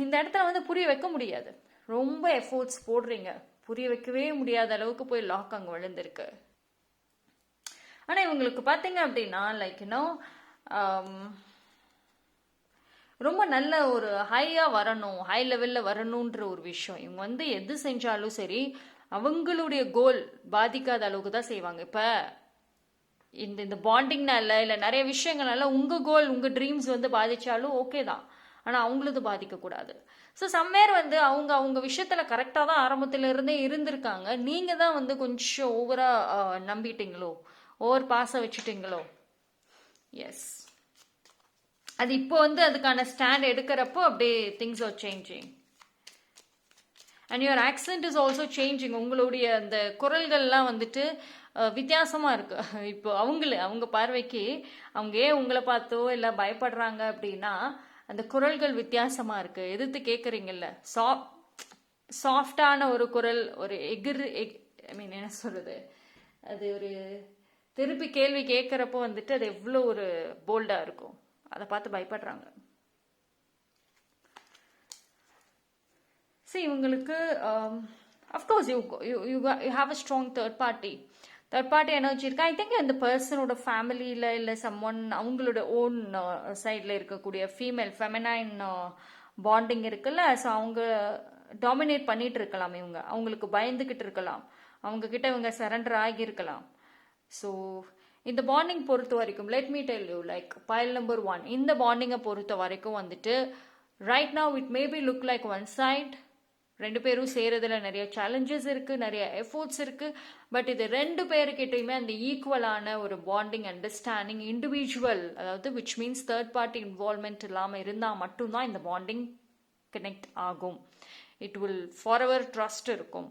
இந்த இடத்துல வந்து புரிய வைக்க முடியாது. ரொம்ப எஃபோர்ட்ஸ் போடுறீங்க, புரிய வைக்கவே முடியாத அளவுக்கு போய் லாக் அங்கே விழுந்திருக்கு. ஆனால் இவங்களுக்கு பார்த்தீங்க அப்படின்னா லைக் ரொம்ப நல்ல ஒரு ஹையாக வரணும், ஹை லெவலில் வரணுன்ற ஒரு விஷயம். இவங்க வந்து எது செஞ்சாலும் சரி அவங்களுடைய கோல் பாதிக்காத அளவுக்கு தான் செய்வாங்க. இப்போ இந்த பாண்டிங்னால இல்லை நிறைய விஷயங்களால உங்கள் கோல் உங்கள் ட்ரீம்ஸ் வந்து பாதிச்சாலும் ஓகே தான், ஆனால் அவங்களது பாதிக்கக்கூடாது. ஸோ சம்வேர் வந்து அவங்க விஷயத்தில் கரெக்டாக தான் ஆரம்பத்துல இருந்தே இருந்திருக்காங்க. நீங்கள் தான் வந்து கொஞ்சம் ஓவராக நம்பிட்டீங்களோ, ஓவர் பாஸை வச்சுட்டீங்களோ. எஸ், அது இப்போ வந்து அதுக்கான ஸ்டாண்ட் எடுக்கிறப்போ அப்படியே things are changing. And your accent is also changing. உங்களுடைய அந்த குரல்கள்லாம் வந்துட்டு வித்தியாசமாக இருக்கு. இப்போ அவங்க பார்வைக்கு அவங்க ஏன் உங்களை பார்த்தோ இல்லை பயப்படுறாங்க அப்படின்னா அந்த குரல்கள் வித்தியாசமாக இருக்கு. எதிர்த்து கேட்குறீங்கல்ல, சாஃப்டான ஒரு குரல், ஒரு ஐ மீன் என்ன சொல்றது, அது ஒரு திருப்பி கேள்வி கேட்குறப்போ வந்துட்டு அது எவ்வளோ ஒரு போல்டாக இருக்கும், அதை பார்த்து பயப்படுறாங்க. See, இவங்களுக்கு of course you have a strong third party energy இருக்கு. ஐ திங்க் இந்த பர்சனோட ஃபேமிலியில் இல்லை சம்ஒன் அவங்களோட ஓன் சைடில் இருக்கக்கூடிய ஃபெமினைன் பாண்டிங் இருக்குல்ல, ஸோ அவங்க டாமினேட் பண்ணிட்டு இருக்கலாம். இவங்க அவங்களுக்கு பயந்துக்கிட்டு இருக்கலாம், அவங்க கிட்ட இவங்க சரண்டர் ஆகியிருக்கலாம். ஸோ இந்த பாண்டிங் பொறுத்த வரைக்கும் let me tell you like pile number 1, இந்த பாண்டிங்கை பொறுத்த வரைக்கும் வந்துட்டு right now it maybe look like one side. ரெண்டு பேரும் சேரதுல நிறைய சேலஞ்சஸ் இருக்கு, நிறைய எஃபோர்ட்ஸ் இருக்கு. பட் இது ரெண்டு பேருக்கிட்டையுமே அந்த ஈக்குவலான ஒரு பாண்டிங், அண்டர்ஸ்டாண்டிங், இண்டிவிஜுவல், அதாவது which means third party involvement இல்லாமல் இருந்தால் மட்டும்தான் இந்த பாண்டிங் கனெக்ட் ஆகும். It will for ever trust இருக்கும்.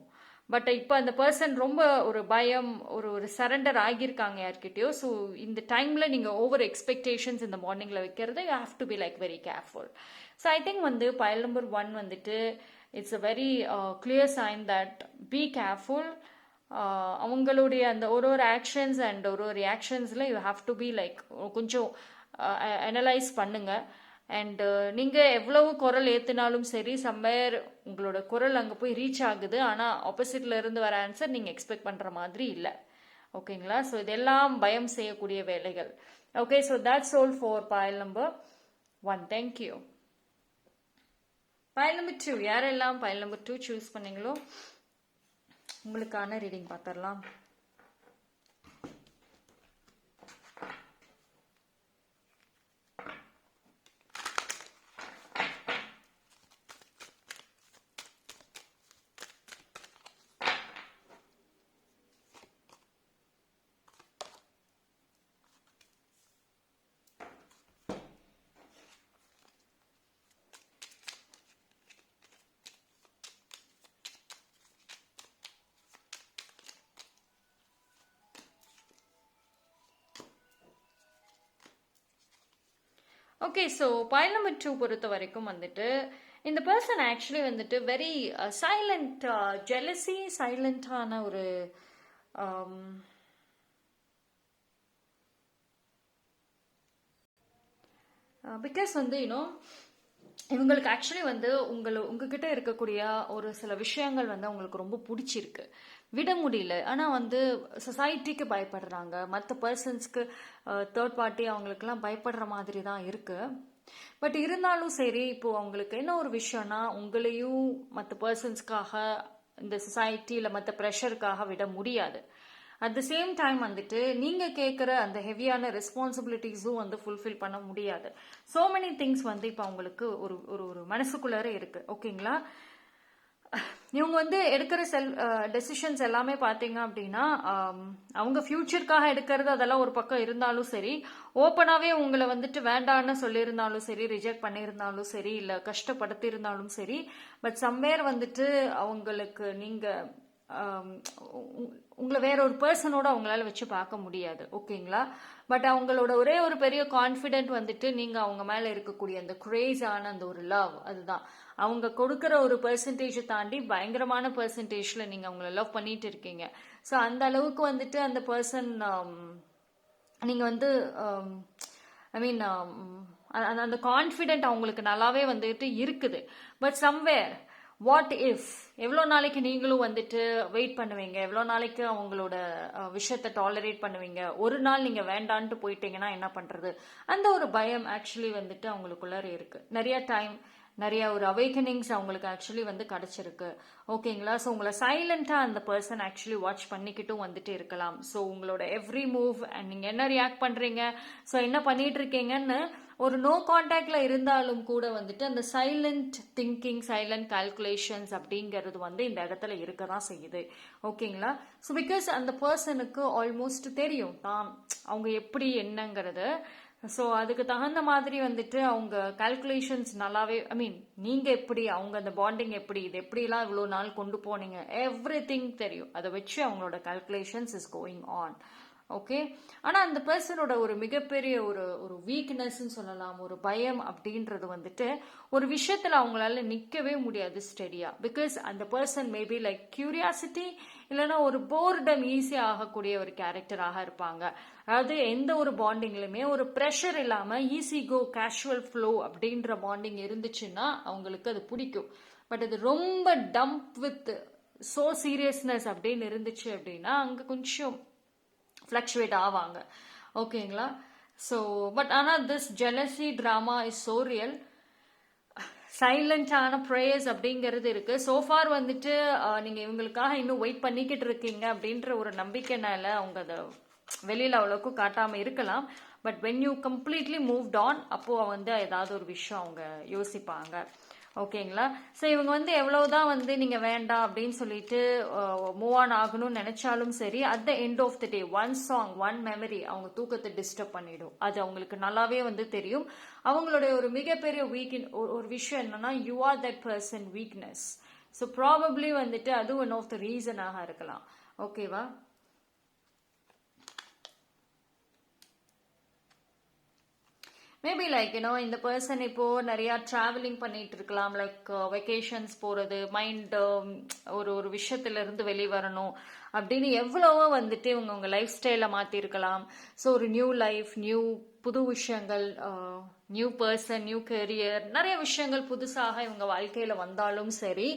பட் இப்போ அந்த பர்சன் ரொம்ப ஒரு பயம், ஒரு சரண்டர் ஆகியிருக்காங்க யார்கிட்டயோ. ஸோ இந்த டைமில் நீங்கள் ஓவர் எக்ஸ்பெக்டேஷன்ஸ் இந்த மார்னிங்கில் வைக்கிறது you have to be like very careful. So I think வந்து பைல் நம்பர் 1 வந்துட்டு it's a very clear sign that be careful. அவங்களுடைய அந்த ஒரு ஆக்ஷன்ஸ் அண்ட் ஒரு ரியாக்ஷன்ஸில் you have to be like கொஞ்சம் அனலைஸ் பண்ணுங்க. அண்ட் நீங்கள் எவ்வளவு குரல் ஏற்றினாலும் சரி சம்வேர் உங்களோட குரல் அங்கே போய் ரீச் ஆகுது, ஆனால் ஆப்போசிட்ல இருந்து வர ஆன்சர் நீங்கள் எக்ஸ்பெக்ட் பண்ணுற மாதிரி இல்லை. ஓகேங்களா? ஸோ இதெல்லாம் பயம் செய்யக்கூடிய வேலைகள். Okay, so that's all for pile number 1. Thank you. File number 2, யாரெல்லாம் பைல் நம்பர் 2 சூஸ் பண்ணீங்களோ உங்களுக்கான ரீடிங் பார்த்துடலாம். ஓகே, ஸோ பைல் நம்பர் 2 பொறுத்த வரைக்கும் வந்துட்டு இந்த பர்சன் ஆக்சுவலி வந்துட்டு வெரி சைலண்ட், ஜெலசி சைலண்டான ஒரு பிகாஸ் வந்து இவங்களுக்கு ஆக்சுவலி வந்து உங்ககிட்ட இருக்கக்கூடிய ஒரு சில விஷயங்கள் வந்து அவங்களுக்கு ரொம்ப பிடிச்சிருக்கு, விட முடியல. ஆனால் வந்து சொசைட்டிக்கு பயப்படுறாங்க, மற்ற பர்சன்ஸ்க்கு தேர்ட் பார்ட்டி அவங்களுக்குலாம் பயப்படுற மாதிரி தான் இருக்கு. பட் இருந்தாலும் சரி, இப்போ அவங்களுக்கு என்ன ஒரு விஷயம்னா உங்களையும் மற்ற பர்சன்ஸ்க்காக இந்த சொசைட்டியில் மற்ற ப்ரெஷருக்காக விட முடியாது. அட் த சேம் டைம் வந்துட்டு நீங்கள் கேட்குற அந்த ஹெவியான ரெஸ்பான்சிபிலிட்டிஸும் வந்து ஃபுல்ஃபில் பண்ண முடியாது. ஸோ மெனி திங்ஸ் வந்து இப்போ அவங்களுக்கு ஒரு மனசுக்குள்ளார இருக்கு. ஓகேங்களா? இவங்க வந்து எடுக்கிற டெசிஷன்ஸ் எல்லாமே பார்த்தீங்க அப்படின்னா அவங்க ஃபியூச்சருக்காக எடுக்கிறது அதெல்லாம் ஒரு பக்கம் இருந்தாலும் சரி, ஓப்பனாகவே உங்களை வந்துட்டு வேண்டான்னு சொல்லியிருந்தாலும் சரி, ரிஜெக்ட் பண்ணியிருந்தாலும் சரி, இல்லை கஷ்டப்படுத்தியிருந்தாலும் சரி, பட் சம்வேர் வந்துட்டு அவங்களுக்கு நீங்கள் உங்களை வேற ஒரு பர்சனோட அவங்களால வச்சு பார்க்க முடியாது. ஓகேங்களா? பட் அவங்களோட ஒரே ஒரு பெரிய கான்ஃபிடென்ட் வந்துட்டு நீங்கள் அவங்க மேலே இருக்கக்கூடிய அந்த கிரேஸான அந்த ஒரு லவ், அதுதான் அவங்க கொடுக்குற ஒரு பெர்சன்டேஜை தாண்டி பயங்கரமான பெர்சன்டேஜில் நீங்கள் அவங்கள லவ் பண்ணிட்டு இருக்கீங்க. ஸோ அந்த அளவுக்கு வந்துட்டு அந்த பர்சன் நீங்கள் வந்து ஐ மீன் அந்த கான்ஃபிடென்ட் அவங்களுக்கு நல்லாவே வந்துட்டு இருக்குது. பட் சம்வேர் வாட் இஃப் எவ்வளோ நாளைக்கு நீங்களும் வந்துட்டு வெயிட் பண்ணுவீங்க, எவ்வளோ நாளைக்கு அவங்களோட விஷயத்தை டாலரேட் பண்ணுவீங்க, ஒரு நாள் நீங்கள் வேண்டான்ட்டு போயிட்டீங்கன்னா என்ன பண்ணுறது, அந்த ஒரு பயம் ஆக்சுவலி வந்துட்டு அவங்களுக்குள்ளார இருக்குது. நிறைய டைம் நிறைய ஒரு அவேக்கனிங்ஸ் அவங்களுக்கு ஆக்சுவலி வந்து கிடச்சிருக்கு. ஓகேங்களா? ஸோ உங்களை சைலண்ட்டாக அந்த பர்சன் ஆக்சுவலி வாட்ச் பண்ணிக்கிட்டும் வந்துட்டு இருக்கலாம். ஸோ உங்களோட எவ்ரி மூவ் அண்ட் நீங்கள் என்ன ரியாக்ட் பண்ணுறீங்க, ஸோ என்ன பண்ணிட்டு இருக்கீங்கன்னு ஒரு நோ கான்டாக்டில் இருந்தாலும் கூட வந்துட்டு அந்த சைலண்ட் திங்கிங், சைலண்ட் கால்குலேஷன்ஸ் அப்படிங்கிறது வந்து இந்த இடத்துல இருக்க தான் செய்யுது. ஓகேங்களா? ஸோ பிகாஸ் அந்த பர்சனுக்கு ஆல்மோஸ்ட் தெரியும் தான் அவங்க எப்படி என்னங்கிறது. ஸோ அதுக்கு தகுந்த மாதிரி வந்துட்டு அவங்க கால்குலேஷன்ஸ் நல்லாவே, ஐ மீன் நீங்கள் எப்படி, அவங்க அந்த பாண்டிங் எப்படி, இது எப்படிலாம் இவ்வளோ நாள் கொண்டு போனீங்க, எவ்ரி திங் தெரியும். அதை வச்சு அவங்களோட calculations is going on. Okay? ஆனால் அந்த பர்சனோட ஒரு மிகப்பெரிய ஒரு வீக்னஸ்ன்னு சொல்லலாம், ஒரு பயம் அப்படின்றது வந்துட்டு ஒரு விஷயத்தில் அவங்களால நிற்கவே முடியாது ஸ்டெடியா. பிகாஸ் அந்த பர்சன் மேபி லைக் கியூரியாசிட்டி இல்லைன்னா ஒரு போர்டம் ஈஸியாக ஆகக்கூடிய ஒரு கேரக்டராக இருப்பாங்க. அதாவது எந்த ஒரு பாண்டிங்லையுமே ஒரு ப்ரெஷர் இல்லாமல் ஈஸி கோ கேஷுவல் ஃப்ளோ அப்படின்ற பாண்டிங் இருந்துச்சுன்னா அவங்களுக்கு அது பிடிக்கும். பட் அது ரொம்ப டம்ப் வித் ஸோ சீரியஸ்னஸ் அப்படின்னு இருந்துச்சு அப்படின்னா அங்கே கொஞ்சம் ஃப்ளக்சுவேட் ஆவாங்க. ஓகேங்களா? ஸோ பட் ஆனால் this jealousy drama is so real. சைலண்டான ப்ரேயர்ஸ் அப்படிங்கிறது இருக்கு. சோஃபார் வந்துட்டு நீங்கள் இவங்களுக்காக இன்னும் வெயிட் பண்ணிக்கிட்டு இருக்கீங்க அப்படின்ற ஒரு நம்பிக்கைனால அவங்க அதை வெளியில் அவ்வளோக்கும் காட்டாமல் இருக்கலாம். But when you completely moved on, அப்போது வந்து ஏதாவது ஒரு விஷயம் அவங்க யோசிப்பாங்க. ஓகேங்களா? ஸோ இவங்க வந்து எவ்வளவுதான் வந்து நீங்கள் வேண்டாம் அப்படின்னு சொல்லிட்டு மூவ் ஆன் ஆகணும்னு நினைச்சாலும் சரி, at the end of the day one song, one memory அவங்க தூக்கத்தை டிஸ்டர்ப் பண்ணிடும். அது அவங்களுக்கு நல்லாவே வந்து தெரியும். அவங்களுடைய ஒரு மிகப்பெரிய ஒரு விஷயம் என்னன்னா, you are that person weakness. So probably வந்துட்டு அது ஒன் ஆஃப் த ரீசனாக இருக்கலாம். ஓகேவா? மேபி லைக் இந்த பர்சன் இப்போ நிறையா ட்ராவலிங் பண்ணிட்டு இருக்கலாம். லைக் வெக்கேஷன்ஸ் போகிறது, மைண்ட் ஒரு விஷயத்துலேருந்து வெளியே வரணும் அப்படின்னு எவ்வளவோ வந்துட்டு இவங்க உங்கள் லைஃப் ஸ்டைலை மாற்றிருக்கலாம். ஸோ ஒரு நியூ லைஃப், புது விஷயங்கள், நியூ பர்சன், நியூ கெரியர், நிறைய விஷயங்கள் புதுசாக இவங்க வாழ்க்கையில் வந்தாலும் சரி,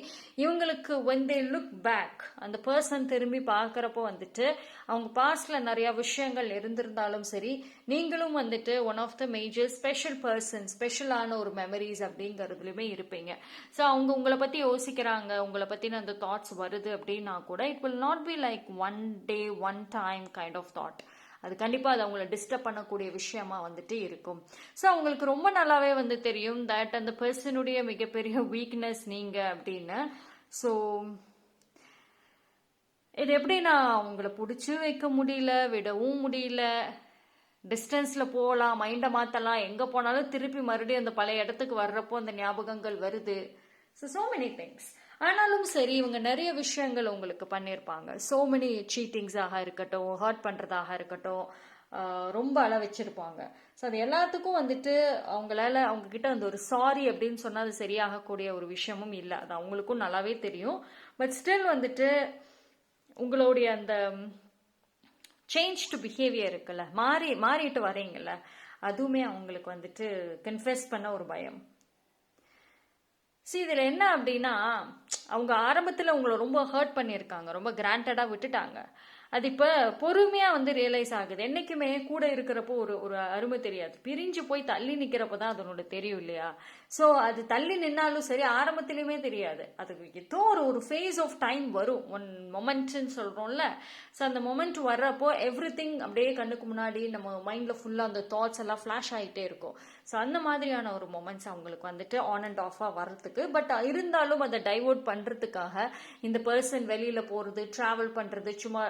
இவங்களுக்கு when they look back, அந்த பர்சன் திரும்பி பார்க்குறப்போ வந்துட்டு அவங்க பாஸ்டில் நிறையா விஷயங்கள் இருந்திருந்தாலும் சரி, நீங்களும் வந்துட்டு one of the major special person, ஸ்பெஷலான ஒரு மெமரிஸ் அப்படிங்கிறதுலையுமே இருப்பீங்க. ஸோ அவங்க உங்களை பற்றி யோசிக்கிறாங்க, உங்களை பற்றின அந்த தாட்ஸ் வருது அப்படின்னா கூட it will not be like one day one time kind of thought. அது கண்டிப்பாக அது அவங்கள டிஸ்டர்ப் பண்ணக்கூடிய விஷயமா வந்துட்டு இருக்கும். ஸோ அவங்களுக்கு ரொம்ப நல்லாவே வந்து தெரியும் தட் அந்த பர்சனுடைய மிகப்பெரிய வீக்னஸ் நீங்கள் அப்படின்னு. ஸோ இது எப்படின்னா அவங்கள பிடிச்சி வைக்க முடியல, விடவும் முடியல, டிஸ்டன்ஸில் போகலாம், மைண்டை மாற்றலாம், எங்கே போனாலும் திருப்பி மறுபடியும் அந்த பழைய இடத்துக்கு வர்றப்போ அந்த ஞாபகங்கள் வருது. So many things. ஆனாலும் சரி இவங்க நிறைய விஷயங்கள் உங்களுக்கு பண்ணியிருப்பாங்க. ஸோ மெனி சீட்டிங்ஸாக இருக்கட்டும், ஹர்ட் பண்ணுறதாக இருக்கட்டும், ரொம்ப அள வச்சிருப்பாங்க. ஸோ அது எல்லாத்துக்கும் வந்துட்டு அவங்களால அவங்கக்கிட்ட அந்த ஒரு சாரி அப்படின்னு சொன்னால் அது சரியாகக்கூடிய ஒரு விஷயமும் இல்லை. அது அவங்களுக்கும் நல்லாவே தெரியும். பட் ஸ்டில் வந்துட்டு உங்களுடைய அந்த சேஞ்ச் டு பிஹேவியர் இருக்குல்ல, மாறிட்டு வரீங்கல்ல, அதுவுமே அவங்களுக்கு வந்துட்டு கன்ஃபெஸ் பண்ண ஒரு பயம். இதில் என்ன அப்படின்னா அவங்க ஆரம்பத்தில் உங்களை ரொம்ப ஹர்ட் பண்ணியிருக்காங்க, ரொம்ப கிராண்டடாக விட்டுட்டாங்க. அது இப்போ பொறுமையாக வந்து ரியலைஸ் ஆகுது. என்றைக்குமே கூட இருக்கிறப்போ ஒரு ஒரு அருமை தெரியாது, பிரிஞ்சு போய் தள்ளி நிற்கிறப்ப தான் அதனோட தெரியும் இல்லையா? ஸோ அது தள்ளி நின்னாலும் சரி, ஆரம்பத்துலேயுமே தெரியாது. அதுக்கு ஏதோ ஒரு ஃபேஸ் ஆஃப் டைம் வரும், ஒன் மொமெண்ட்னு சொல்கிறோம்ல. ஸோ அந்த மொமெண்ட் வர்றப்போ எவ்ரி திங் அப்படியே கண்ணுக்கு முன்னாடி நம்ம மைண்டில் ஃபுல்லாக அந்த தாட்ஸ் எல்லாம் ஃப்ளாஷ் ஆகிட்டே இருக்கும். ஸோ அந்த மாதிரியான ஒரு மொமெண்ட்ஸ் அவங்களுக்கு வந்துட்டு ஆன் அண்ட் ஆஃபாக வர்றதுக்கு, பட் இருந்தாலும் அதை டைவர்ட் பண்ணுறதுக்காக இந்த பர்சன் வெளியில் போகிறது, ட்ராவல் பண்ணுறது, சும்மா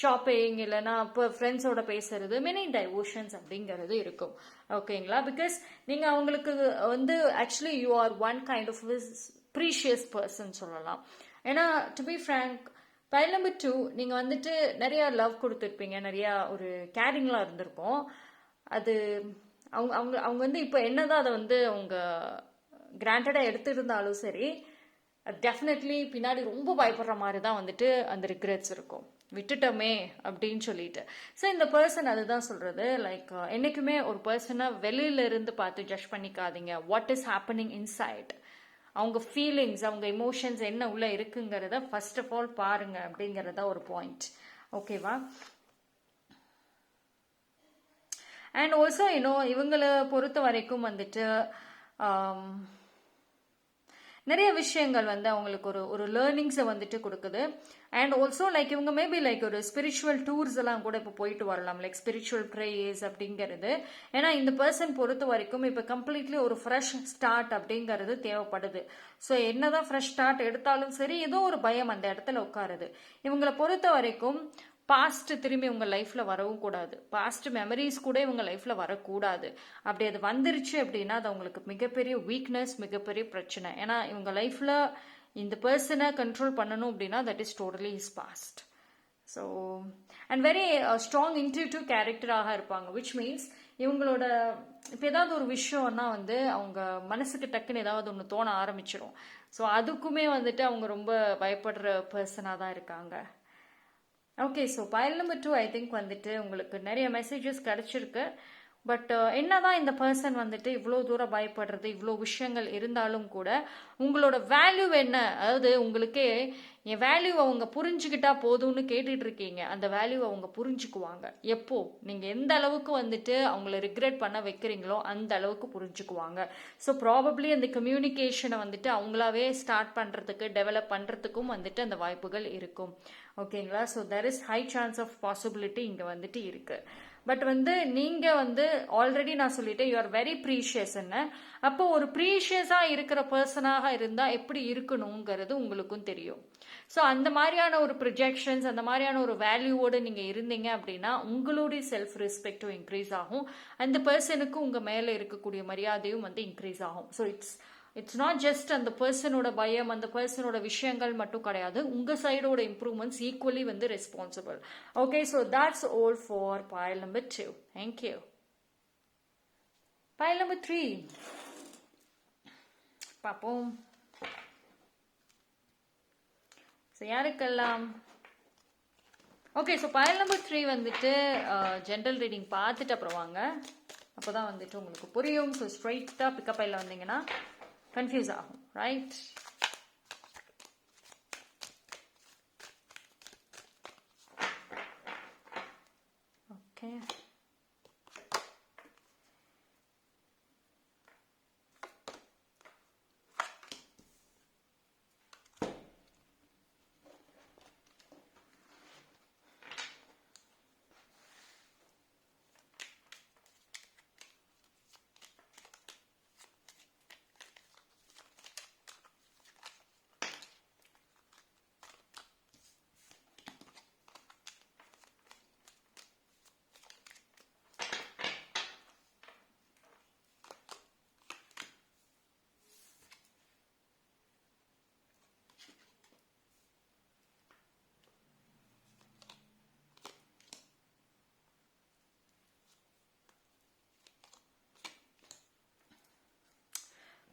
ஷாப்பிங், இல்லைன்னா இப்போ ஃப்ரெண்ட்ஸோட பேசுறது, மெனி டைவர்ஷன்ஸ் அப்படிங்கிறது இருக்கும். ஓகேங்களா? பிகாஸ் நீங்கள் அவங்களுக்கு வந்து actually you are one kind of precious person சொல்லலாம். ஏன்னா to be frank, pile number 2 நீங்கள் வந்துட்டு நிறையா லவ் கொடுத்துருப்பீங்க, நிறையா ஒரு கேரிங்லாம் இருந்திருக்கும். அது அவங்க அவங்க அவங்க வந்து இப்போ என்னதான் அதை வந்து அவங்க கிராண்டடாக எடுத்துருந்தாலும் சரி, டெஃபினெட்லி பின்னாடி ரொம்ப பயப்படுற மாதிரி தான் வந்துட்டு அந்த ரிக்ரெட்ஸ் இருக்கும், விட்டுட்டோமே அப்படின்னு சொல்லிட்டு. ஸோ இந்த பர்சன் அதுதான் சொல்கிறது, லைக் என்றைக்குமே ஒரு பர்சனை வெளியிலேருந்து பார்த்து ஜட்ஜ் பண்ணிக்காதீங்க. வாட் இஸ் ஹேப்பனிங் இன்சைட், அவங்க ஃபீலிங்ஸ், அவங்க எமோஷன்ஸ் என்ன உள்ளே இருக்குங்கிறத ஃபர்ஸ்ட் ஆஃப் ஆல் பாருங்க அப்படிங்கிறத ஒரு பாயிண்ட். ஓகேவா? அண்ட் ஆல்சோ இவங்களை பொறுத்த வரைக்கும் வந்துட்டு நிறைய விஷயங்கள் வந்து அவங்களுக்கு ஒரு ஒரு லேர்னிங்ஸை வந்துட்டு கொடுக்குது. அண்ட் ஆல்சோ லைக் இவங்க மேபி லைக் ஒரு ஸ்பிரிச்சுவல் டூர்ஸ் எல்லாம் கூட இப்போ போயிட்டு வரலாம், லைக் ஸ்பிரிச்சுவல் ப்ரேயர்ஸ் அப்படிங்கிறது. ஏன்னா இந்த பர்சன் பொறுத்த வரைக்கும் இப்போ கம்ப்ளீட்லி ஒரு ஃப்ரெஷ் ஸ்டார்ட் அப்படிங்கிறது தேவைப்படுது. ஸோ என்னதான் ஃப்ரெஷ் ஸ்டார்ட் எடுத்தாலும் சரி, ஏதோ ஒரு பயம் அந்த இடத்துல உட்காருது. இவங்களை பொறுத்த வரைக்கும் பாஸ்ட் திரும்பி உங்கள் லைஃப்பில் வரவும் கூடாது, பாஸ்ட் மெமரிஸ் கூட இவங்க லைஃப்பில் வரக்கூடாது. அப்படி அது வந்துருச்சு அப்படின்னா அது அவங்களுக்கு மிகப்பெரிய வீக்னஸ், மிகப்பெரிய பிரச்சனை. ஏன்னா இவங்க லைஃப்பில் இந்த பர்சனை கண்ட்ரோல் பண்ணணும் அப்படின்னா that is totally his past. So and very strong intuitive கேரக்டராக இருப்பாங்க, விச் மீன்ஸ் இவங்களோட இப்போ ஏதாவது ஒரு விஷயம்னா வந்து அவங்க மனசுக்கு டக்குன்னு ஏதாவது ஒன்று தோண ஆரம்பிச்சிடும். ஸோ அதுக்குமே வந்துட்டு அவங்க ரொம்ப பயப்படுற பர்சனாக தான் இருக்காங்க. Okay, so file number 2 I think வந்துட்டு உங்களுக்கு நிறைய மெசேஜஸ் கிடச்சிருக்கு. பட் என்னதான் இந்த பர்சன் வந்துட்டு இவ்வளோ தூரம் பயப்படுறது, இவ்வளோ விஷயங்கள் இருந்தாலும் கூட உங்களோட வேல்யூ என்ன, அதாவது உங்களுக்கே என் வேல்யூ அவங்க புரிஞ்சுக்கிட்டா போதும்னு கேட்டுட்டு இருக்கீங்க. அந்த வேல்யூ அவங்க புரிஞ்சுக்குவாங்க. எப்போ நீங்கள் எந்த அளவுக்கு வந்துட்டு அவங்கள ரிக்ரெட் பண்ண வைக்கிறீங்களோ அந்த அளவுக்கு புரிஞ்சுக்குவாங்க. ஸோ ப்ராபப்ளி அந்த கம்யூனிகேஷனை வந்துட்டு அவங்களாவே ஸ்டார்ட் பண்ணுறதுக்கு, டெவலப் பண்ணுறதுக்கும் வந்துட்டு அந்த வாய்ப்புகள் இருக்கும். ஓகேங்களா? So there is high chance of possibility இங்கே வந்துட்டு இருக்குது. பட் வந்து நீங்கள் வந்து ஆல்ரெடி நான் சொல்லிட்டேன், யூ ஆர் வெரி ப்ரீஷியஸ்ன்னு. அப்போ ஒரு ப்ரீஷியஸாக இருக்கிற பர்சனாக இருந்தால் எப்படி இருக்கணுங்கிறது உங்களுக்கும் தெரியும். ஸோ அந்த மாதிரியான ஒரு ப்ரொஜெக்ஷன்ஸ், அந்த மாதிரியான ஒரு வேல்யூவோடு நீங்கள் இருந்தீங்க அப்படின்னா உங்களுடைய செல்ஃப் ரெஸ்பெக்டும் இன்க்ரீஸ் ஆகும், அந்த பர்சனுக்கு உங்கள் மேலே இருக்கக்கூடிய மரியாதையும் வந்து இன்க்ரீஸ் ஆகும். ஸோ இட்ஸ் நாட் ஜஸ்ட் அந்த பர்சனோட பயம், அந்த பர்சனோட விஷயங்கள் மட்டும் கிடையாது, உங்கள் சைடோட இம்ப்ரூவ்மெண்ட்ஸ் ஈக்குவலி வந்து responsible. Okay, so that's all for pile number 2. Thank you. Pile number 3 பார்ப்போம். ஸோ யாருக்கெல்லாம் ஓகே, ஸோ பைல் நம்பர் 3 வந்துட்டு ஜென்ரல் ரீடிங் பார்த்துட்டு அப்புறம் வாங்க, அப்போ தான் வந்துட்டு உங்களுக்கு புரியும். ஸோ ஸ்ட்ரைட்டாக பிக்கப் பைலில் வந்தீங்கன்னா கன்ஃபியூஸ் ஆகும், right? Okay,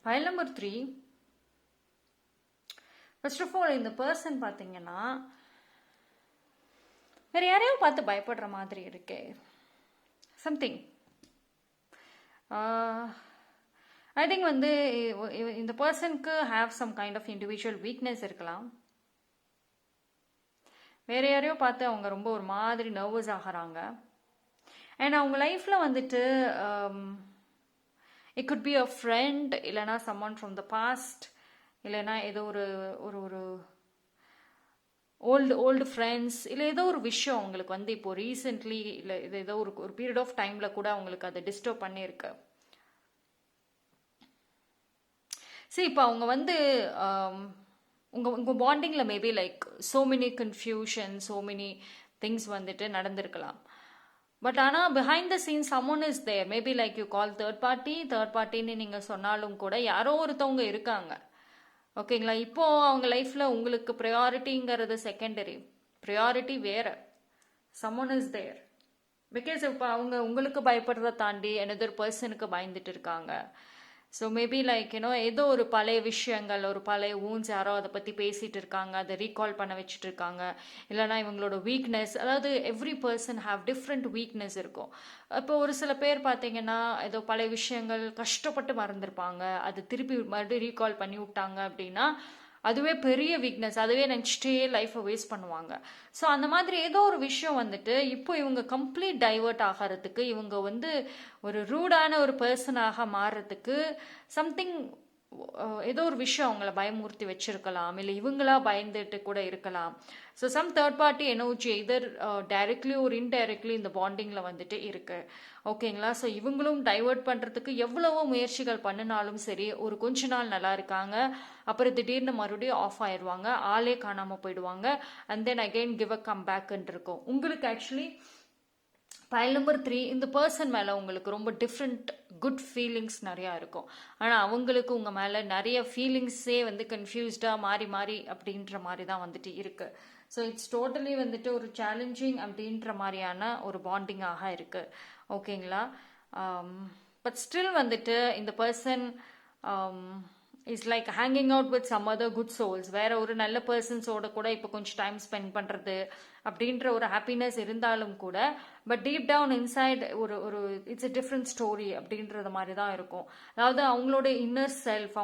pile number 3 first of all இந்த பர்சன் பார்த்தீங்கன்னா வேறு யாரையும் பார்த்து பயப்படுற மாதிரி இருக்கே, சம்திங். ஐ திங்க் வந்து இந்த பர்சனுக்கு have some kind of individual weakness இருக்கலாம். வேற யாரையோ பார்த்து அவங்க ரொம்ப ஒரு மாதிரி நர்வஸ் ஆகிறாங்க. அண்ட் அவங்க லைஃப்பில் வந்துட்டு it could be a friend, இல்லைனா சம்மன் ஃப்ரம் த பாஸ்ட், இல்லைனா ஏதோ ஒரு ஒரு ஒரு ஓல்டு ஃப்ரெண்ட்ஸ், இல்லை ஏதோ ஒரு விஷயம் அவங்களுக்கு வந்து இப்போ ரீசெண்ட்லி இல்லை இது ஏதோ ஒரு பீரியட் ஆஃப் டைமில் கூட அவங்களுக்கு அதை டிஸ்டர்ப் பண்ணியிருக்கு. சரி, இப்போ அவங்க வந்து உங்கள் பாண்டிங்கில் maybe like so many confusion, so many things வந்துட்டு நடந்திருக்கலாம். பட் ஆனால் behind the scene someone is there, maybe like you call third பார்ட்டின்னு நீங்கள் சொன்னாலும் கூட யாரோ ஒருத்தவங்க இருக்காங்க. ஓகேங்களா? இப்போ அவங்க லைஃப்பில் உங்களுக்கு ப்ரையாரிட்டிங்கிறது செகண்டரி, ப்ரையாரிட்டி வேறு. someone is there. பிகாஸ் இப்போ அவங்க உங்களுக்கு பயப்படுறத தாண்டி another பர்சனுக்கு பயந்துட்டு இருக்காங்க. ஸோ மேபி லைக் ஏதோ ஒரு பழைய விஷயங்கள், ஒரு பழைய ஊன்ஸ் யாரோ அதை பற்றி பேசிகிட்டு இருக்காங்க, அதை ரீகால் பண்ண வச்சுட்டு இருக்காங்க. இல்லைனா இவங்களோட வீக்னஸ், அதாவது every person have different weakness இருக்கும். இப்போ ஒரு சில பேர் பார்த்தீங்கன்னா ஏதோ பழைய விஷயங்கள் கஷ்டப்பட்டு மறந்துருப்பாங்க, அது திருப்பி மறுபடியும் ரீகால் பண்ணி விட்டாங்க அப்படின்னா அதுவே பெரிய வீக்னஸ், அதுவே நினச்சிட்டே லைஃப்பை வேஸ்ட் பண்ணுவாங்க. ஸோ அந்த மாதிரி ஏதோ ஒரு விஷயம் வந்துட்டு இப்போ இவங்க கம்ப்ளீட் டைவர்ட் ஆகிறதுக்கு, இவங்க வந்து ஒரு ரூடான ஒரு பர்சனாக மாறுறதுக்கு சம்திங் ஏதோ ஒரு விஷயம் அவங்கள பயமுறுத்தி வச்சிருக்கலாம், இல்லை இவங்களா பயந்துட்டு கூட இருக்கலாம். So some third party energy either directly ஒரு இன்டைரக்ட்லி இந்த பாண்டிங்கில் வந்துட்டு இருக்கு. ஓகேங்களா? ஸோ இவங்களும் டைவர்ட் பண்ணுறதுக்கு எவ்வளவோ முயற்சிகள் பண்ணினாலும் சரி, ஒரு கொஞ்ச நாள் நல்லா இருக்காங்க, அப்புறம் திடீர்னு மறுபடியும் ஆஃப் ஆயிடுவாங்க, ஆளே காணாமல் போயிடுவாங்க, and then again give a come பேக்ன்னு இருக்கும். உங்களுக்கு ஆக்சுவலி பைல் நம்பர் 3 இந்த பர்சன் மேலே உங்களுக்கு ரொம்ப டிஃப்ரெண்ட் குட் ஃபீலிங்ஸ் நிறையா இருக்கும். ஆனால் அவங்களுக்கு உங்கள் மேலே நிறைய ஃபீலிங்ஸே வந்து கன்ஃபியூஸ்டாக மாறி மாறி அப்படின்ற மாதிரி தான் வந்துட்டு இருக்கு. ஸோ இட்ஸ் டோட்டலி வந்துட்டு ஒரு சேலஞ்சிங் அப்படின்ற மாதிரியான ஒரு பாண்டிங்காக இருக்கு. ஓகேங்களா? பட் ஸ்டில் வந்துட்டு இந்த person is like hanging out with some other good souls. வேற ஒரு நல்ல பர்சன்ஸோட கூட இப்போ கொஞ்சம் டைம் ஸ்பெண்ட் பண்ணுறது அப்படின்ற ஒரு ஹாப்பினஸ் இருந்தாலும் கூட, பட் டீப் டவுன் இன்சைட் ஒரு ஒரு இட்ஸ் எ டிஃப்ரெண்ட் ஸ்டோரி அப்படின்றது மாதிரி தான் இருக்கும். அதாவது அவங்களோட இன்னர் செல்ஃப்,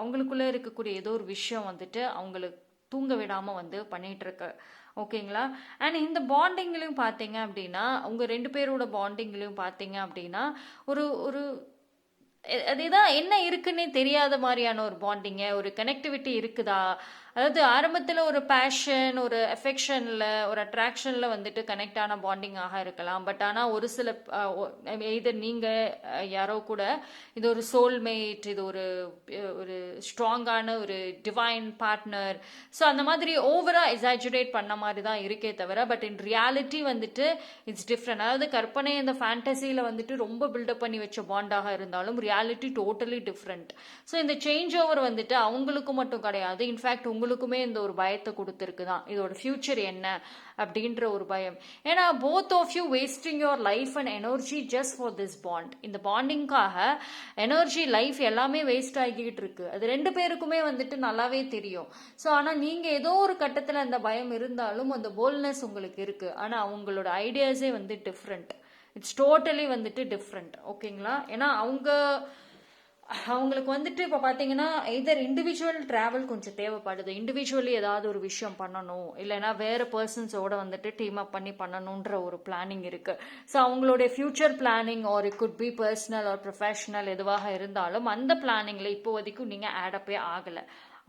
அவங்களுக்குள்ளே இருக்கக்கூடிய ஏதோ ஒரு விஷயம் வந்துட்டு அவங்களுக்கு தூங்க விடாமல் வந்து பண்ணிட்டு இருக்கு. ஓகேங்களா? அண்ட் இந்த பாண்டிங்லையும் பார்த்தீங்க அப்படின்னா, உங்க 2 பேரோட பாண்டிங்லையும் பார்த்தீங்க அப்படின்னா ஒரு ஒரு அதுதான் என்ன இருக்குன்னே தெரியாத மாதிரியான ஒரு பாண்டிங்க, ஒரு கனெக்டிவிட்டி இருக்குதா? அதாவது ஆரம்பத்தில் ஒரு பேஷன், ஒரு அஃபெக்ஷனில், ஒரு அட்ராக்ஷனில் வந்துட்டு கனெக்ட் ஆன பாண்டிங்காக இருக்கலாம். பட் ஆனால் ஒரு சில இது நீங்கள் யாரோ கூட இது ஒரு சோல்மேட், இது ஒரு ஒரு ஸ்ட்ராங்கான ஒரு டிவைன் பார்ட்னர், ஸோ அந்த மாதிரி ஓவராக எக்ஸாஜுரேட் பண்ண மாதிரி தான் இருக்கே தவிர, பட் இன் ரியாலிட்டி வந்துட்டு இட்ஸ் டிஃப்ரெண்ட். அதாவது கற்பனை இந்த ஃபேண்டசியில் வந்துட்டு ரொம்ப பில்டப் பண்ணி வச்ச பாண்டாக இருந்தாலும் ரியாலிட்டி டோட்டலி டிஃப்ரெண்ட். ஸோ இந்த சேஞ்ச் ஓவர் வந்துட்டு அவங்களுக்கு மட்டும் கிடையாது, இன்ஃபேக்ட் உங்களுக்குமே இந்த ஒரு பயத்தை கொடுத்துருக்கு தான். இதோட ஃபியூச்சர் என்ன அப்படின்ற ஒரு பயம். ஏன்னா both of you wasting your life and energy just for this bond. இந்த பாண்டிங்காக எனர்ஜி, லைஃப் எல்லாமே வேஸ்ட் ஆகிக்கிட்டு இருக்கு. அது 2 பேருக்குமே வந்துட்டு நல்லாவே தெரியும். ஸோ ஆனால் நீங்கள் ஏதோ ஒரு கட்டத்தில் அந்த பயம் இருந்தாலும் அந்த போல்ட்னஸ் உங்களுக்கு இருக்கு. ஆனால் அவங்களோட ஐடியாஸே வந்து டிஃப்ரெண்ட். இட்ஸ் டோட்டலி வந்துட்டு டிஃப்ரெண்ட். ஓகேங்களா? ஏன்னா அவங்களுக்கு வந்துட்டு இப்போ பார்த்தீங்கன்னா எதர் இண்டிவிஜுவல் ட்ராவல் கொஞ்சம் தேவைப்படுது, இண்டிவிஜுவலி ஏதாவது ஒரு விஷயம் பண்ணணும், இல்லைனா வேறு பர்சன்ஸோட வந்துட்டு டீம் அப் பண்ணி பண்ணணுன்ற ஒரு பிளானிங் இருக்கு. ஸோ அவங்களுடைய future planning or it could be personal or professional எதுவாக இருந்தாலும் அந்த பிளானிங்கில் இப்போதைக்கும் நீங்கள் ஆடப்பே ஆகலை.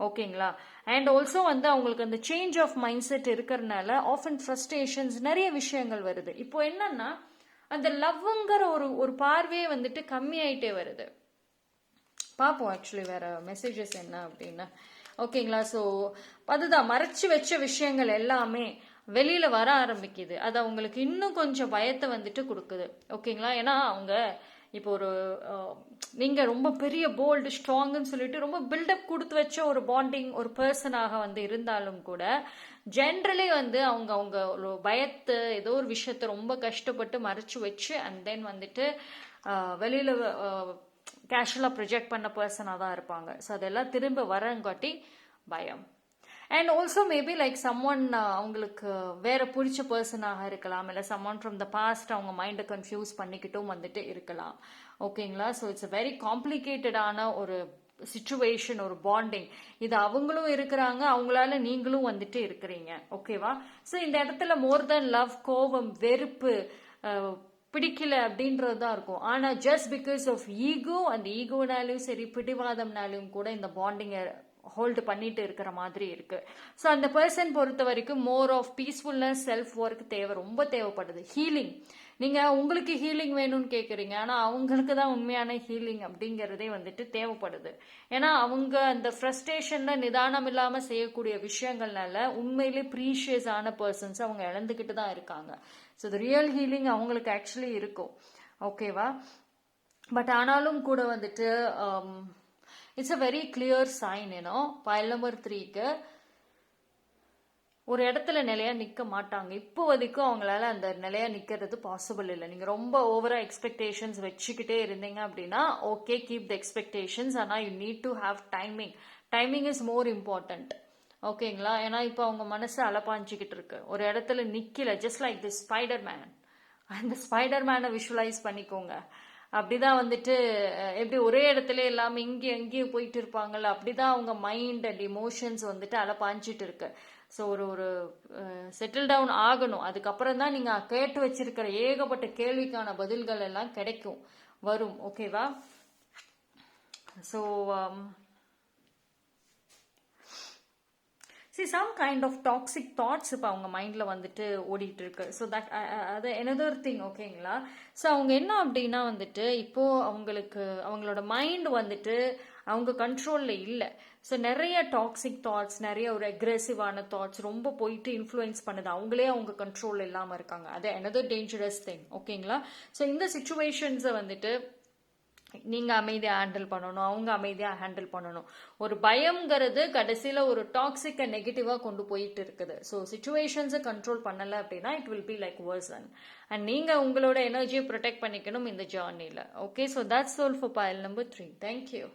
ஓகேங்களா? அண்ட் ஆல்சோ வந்து அவங்களுக்கு அந்த சேஞ்ச் ஆஃப் மைண்ட் செட் இருக்கிறதுனால ஆஃபன் ஃப்ரஸ்ட்ரேஷன்ஸ் நிறைய விஷயங்கள் வருது. இப்போ என்னன்னா அந்த லவ்ங்கிற ஒரு பார்வையே வந்துட்டு கம்மியாயிட்டே வருது. பார்ப்போம் ஆக்சுவலி வேற மெசேஜஸ் என்ன அப்படின்னு. ஓகேங்களா? ஸோ அதுதான் மறைச்சு வச்ச விஷயங்கள் எல்லாமே வெளியில வர ஆரம்பிக்குது. அது அவங்களுக்கு இன்னும் கொஞ்சம் பயத்தை வந்துட்டு கொடுக்குது. ஓகேங்களா? ஏன்னா அவங்க இப்போ ஒரு நீங்கள் ரொம்ப பெரிய போல்டு ஸ்ட்ராங்குன்னு சொல்லிட்டு ரொம்ப பில்டப் கொடுத்து வச்ச ஒரு பாண்டிங் ஒரு பர்சனாக வந்து இருந்தாலும் கூட ஜென்ரலி வந்து அவங்க ஒரு பயத்தை ஏதோ ஒரு விஷயத்தை ரொம்ப கஷ்டப்பட்டு மறைச்சு வச்சு அண்ட் தென் வந்துட்டு வெளியில் கேஷுவலாக ப்ரொஜெக்ட் பண்ண பர்சனாக தான் இருப்பாங்க. ஸோ அதெல்லாம் திரும்ப வரங்காட்டி பயம். And also maybe like someone அவங்களுக்கு வேற பிடிச்ச பர்சனாக இருக்கலாம், இல்லை சம்ஒன் ஃப்ரம் த பாஸ்ட் அவங்க மைண்டை கன்ஃபியூஸ் பண்ணிக்கிட்டும் வந்துட்டு இருக்கலாம். ஓகேங்களா? ஸோ இட்ஸ் அ வெரி காம்ப்ளிகேட்டடான ஒரு சிச்சுவேஷன், ஒரு பாண்டிங். இது அவங்களும் இருக்கிறாங்க, அவங்களால நீங்களும் வந்துட்டு இருக்கிறீங்க. ஓகேவா? ஸோ இந்த இடத்துல மோர் தென் லவ், கோபம், வெறுப்பு, பிடிக்கல அப்படின்றது தான் இருக்கும். ஆனா ஜஸ்ட் பிகாஸ் ஆஃப் ஈகோ, அந்த ஈகோனாலையும் சரி பிடிவாதம்னாலையும் கூட இந்த பாண்டிங்கை ஹோல்டு பண்ணிட்டு இருக்கிற மாதிரி இருக்கு. ஸோ அந்த பர்சன் பொறுத்த வரைக்கும் more of peacefulness, self work ரொம்ப தேவைப்படுது. ஹீலிங், நீங்க உங்களுக்கு ஹீலிங் வேணும்னு கேக்குறீங்க, ஆனா அவங்களுக்கு தான் உண்மையான ஹீலிங் அப்படிங்கறதே வந்துட்டு தேவைப்படுது. ஏன்னா அவங்க அந்த ஃப்ரஸ்ட்ரேஷன்ல நிதானம் இல்லாம செய்யக்கூடிய விஷயங்கள்னால உண்மையிலே ப்ரீஷியஸ் ஆன பர்சன்ஸ் அவங்க இழந்துகிட்டு தான் இருக்காங்க. ஸோ த ரியல் ஹீலிங் அவங்களுக்கு ஆக்சுவலி இருக்கும். ஓகேவா? பட் ஆனாலும் கூட வந்துட்டு it's a very clear sign. Pile number 3க்கு ஒரு இடத்துல நிலையா நிக்க மாட்டாங்க. இப்போ வரைக்கும் அவங்களால அந்த நிலையா நிக்கிறது பாசிபிள் இல்லை. நீங்க ரொம்ப ஓவரா எக்ஸ்பெக்டேஷன்ஸ் வச்சுக்கிட்டே இருந்தீங்க அப்படின்னா ஓகே, கீப் த எக்ஸ்பெக்டேஷன்ஸ். ஆனா you need to have timing. Timing is more important. ஓகேங்களா? ஏன்னா இப்போ அவங்க மனசு அலப்பாஞ்சிக்கிட்டு இருக்கு, ஒரு இடத்துல நிக்கல. Just like the spider man. அந்த ஸ்பைடர் மேனை விஷுவலைஸ் பண்ணிக்கோங்க. அப்படிதான் வந்துட்டு எப்படி ஒரே இடத்துல எல்லாமே இங்கேயும் அங்கேயும் போயிட்டு இருப்பாங்கல்ல, அப்படிதான் அவங்க மைண்ட் அண்ட் இமோஷன்ஸ் வந்துட்டு அலப்பாஞ்சிட்டு இருக்கு. ஸோ ஒரு செட்டில் டவுன் ஆகணும். அதுக்கப்புறம் தான் நீங்க கேட்டு வச்சிருக்கிற ஏகப்பட்ட கேள்விக்கான பதில்கள் எல்லாம் கிடைக்கும், வரும். ஓகேவா? So some kind of toxic thoughts இப்போ அவங்க மைண்ட்ல வந்துட்டு ஓடிட்டு இருக்கு. ஸோ தட் அது another thing. ஓகேங்களா? ஸோ அவங்க என்ன அப்படின்னா வந்துட்டு இப்போ அவங்களோட மைண்ட் வந்துட்டு அவங்க கண்ட்ரோல்ல இல்லை. ஸோ நிறைய டாக்ஸிக் தாட்ஸ், நிறைய ஒரு அக்ரெசிவான தாட்ஸ் ரொம்ப போயிட்டு இன்ஃப்ளூயன்ஸ் பண்ணுது. அவங்களே அவங்க கண்ட்ரோல் இல்லாம இருக்காங்க. அது another dangerous thing. ஓகேங்களா? ஸோ இந்த சிச்சுவேஷன்ஸை வந்துட்டு நீங்க அமைதியா ஹேண்டில் பண்ணணும், அவங்க அமைதியா ஹேண்டில் பண்ணணும். ஒரு பயம்ங்கிறது கடைசியில ஒரு டாக்ஸிக் அண்ட் நெகட்டிவா கொண்டு போயிட்டு இருக்குது. ஸோ சிச்சுவேஷன்ஸை கண்ட்ரோல் பண்ணல அப்படின்னா it will be like worsen. And நீங்க உங்களோட எனர்ஜியை ப்ரொடெக்ட் பண்ணிக்கணும் இந்த ஜேர்னில. Okay, so that's all for pile number 3. Thank you.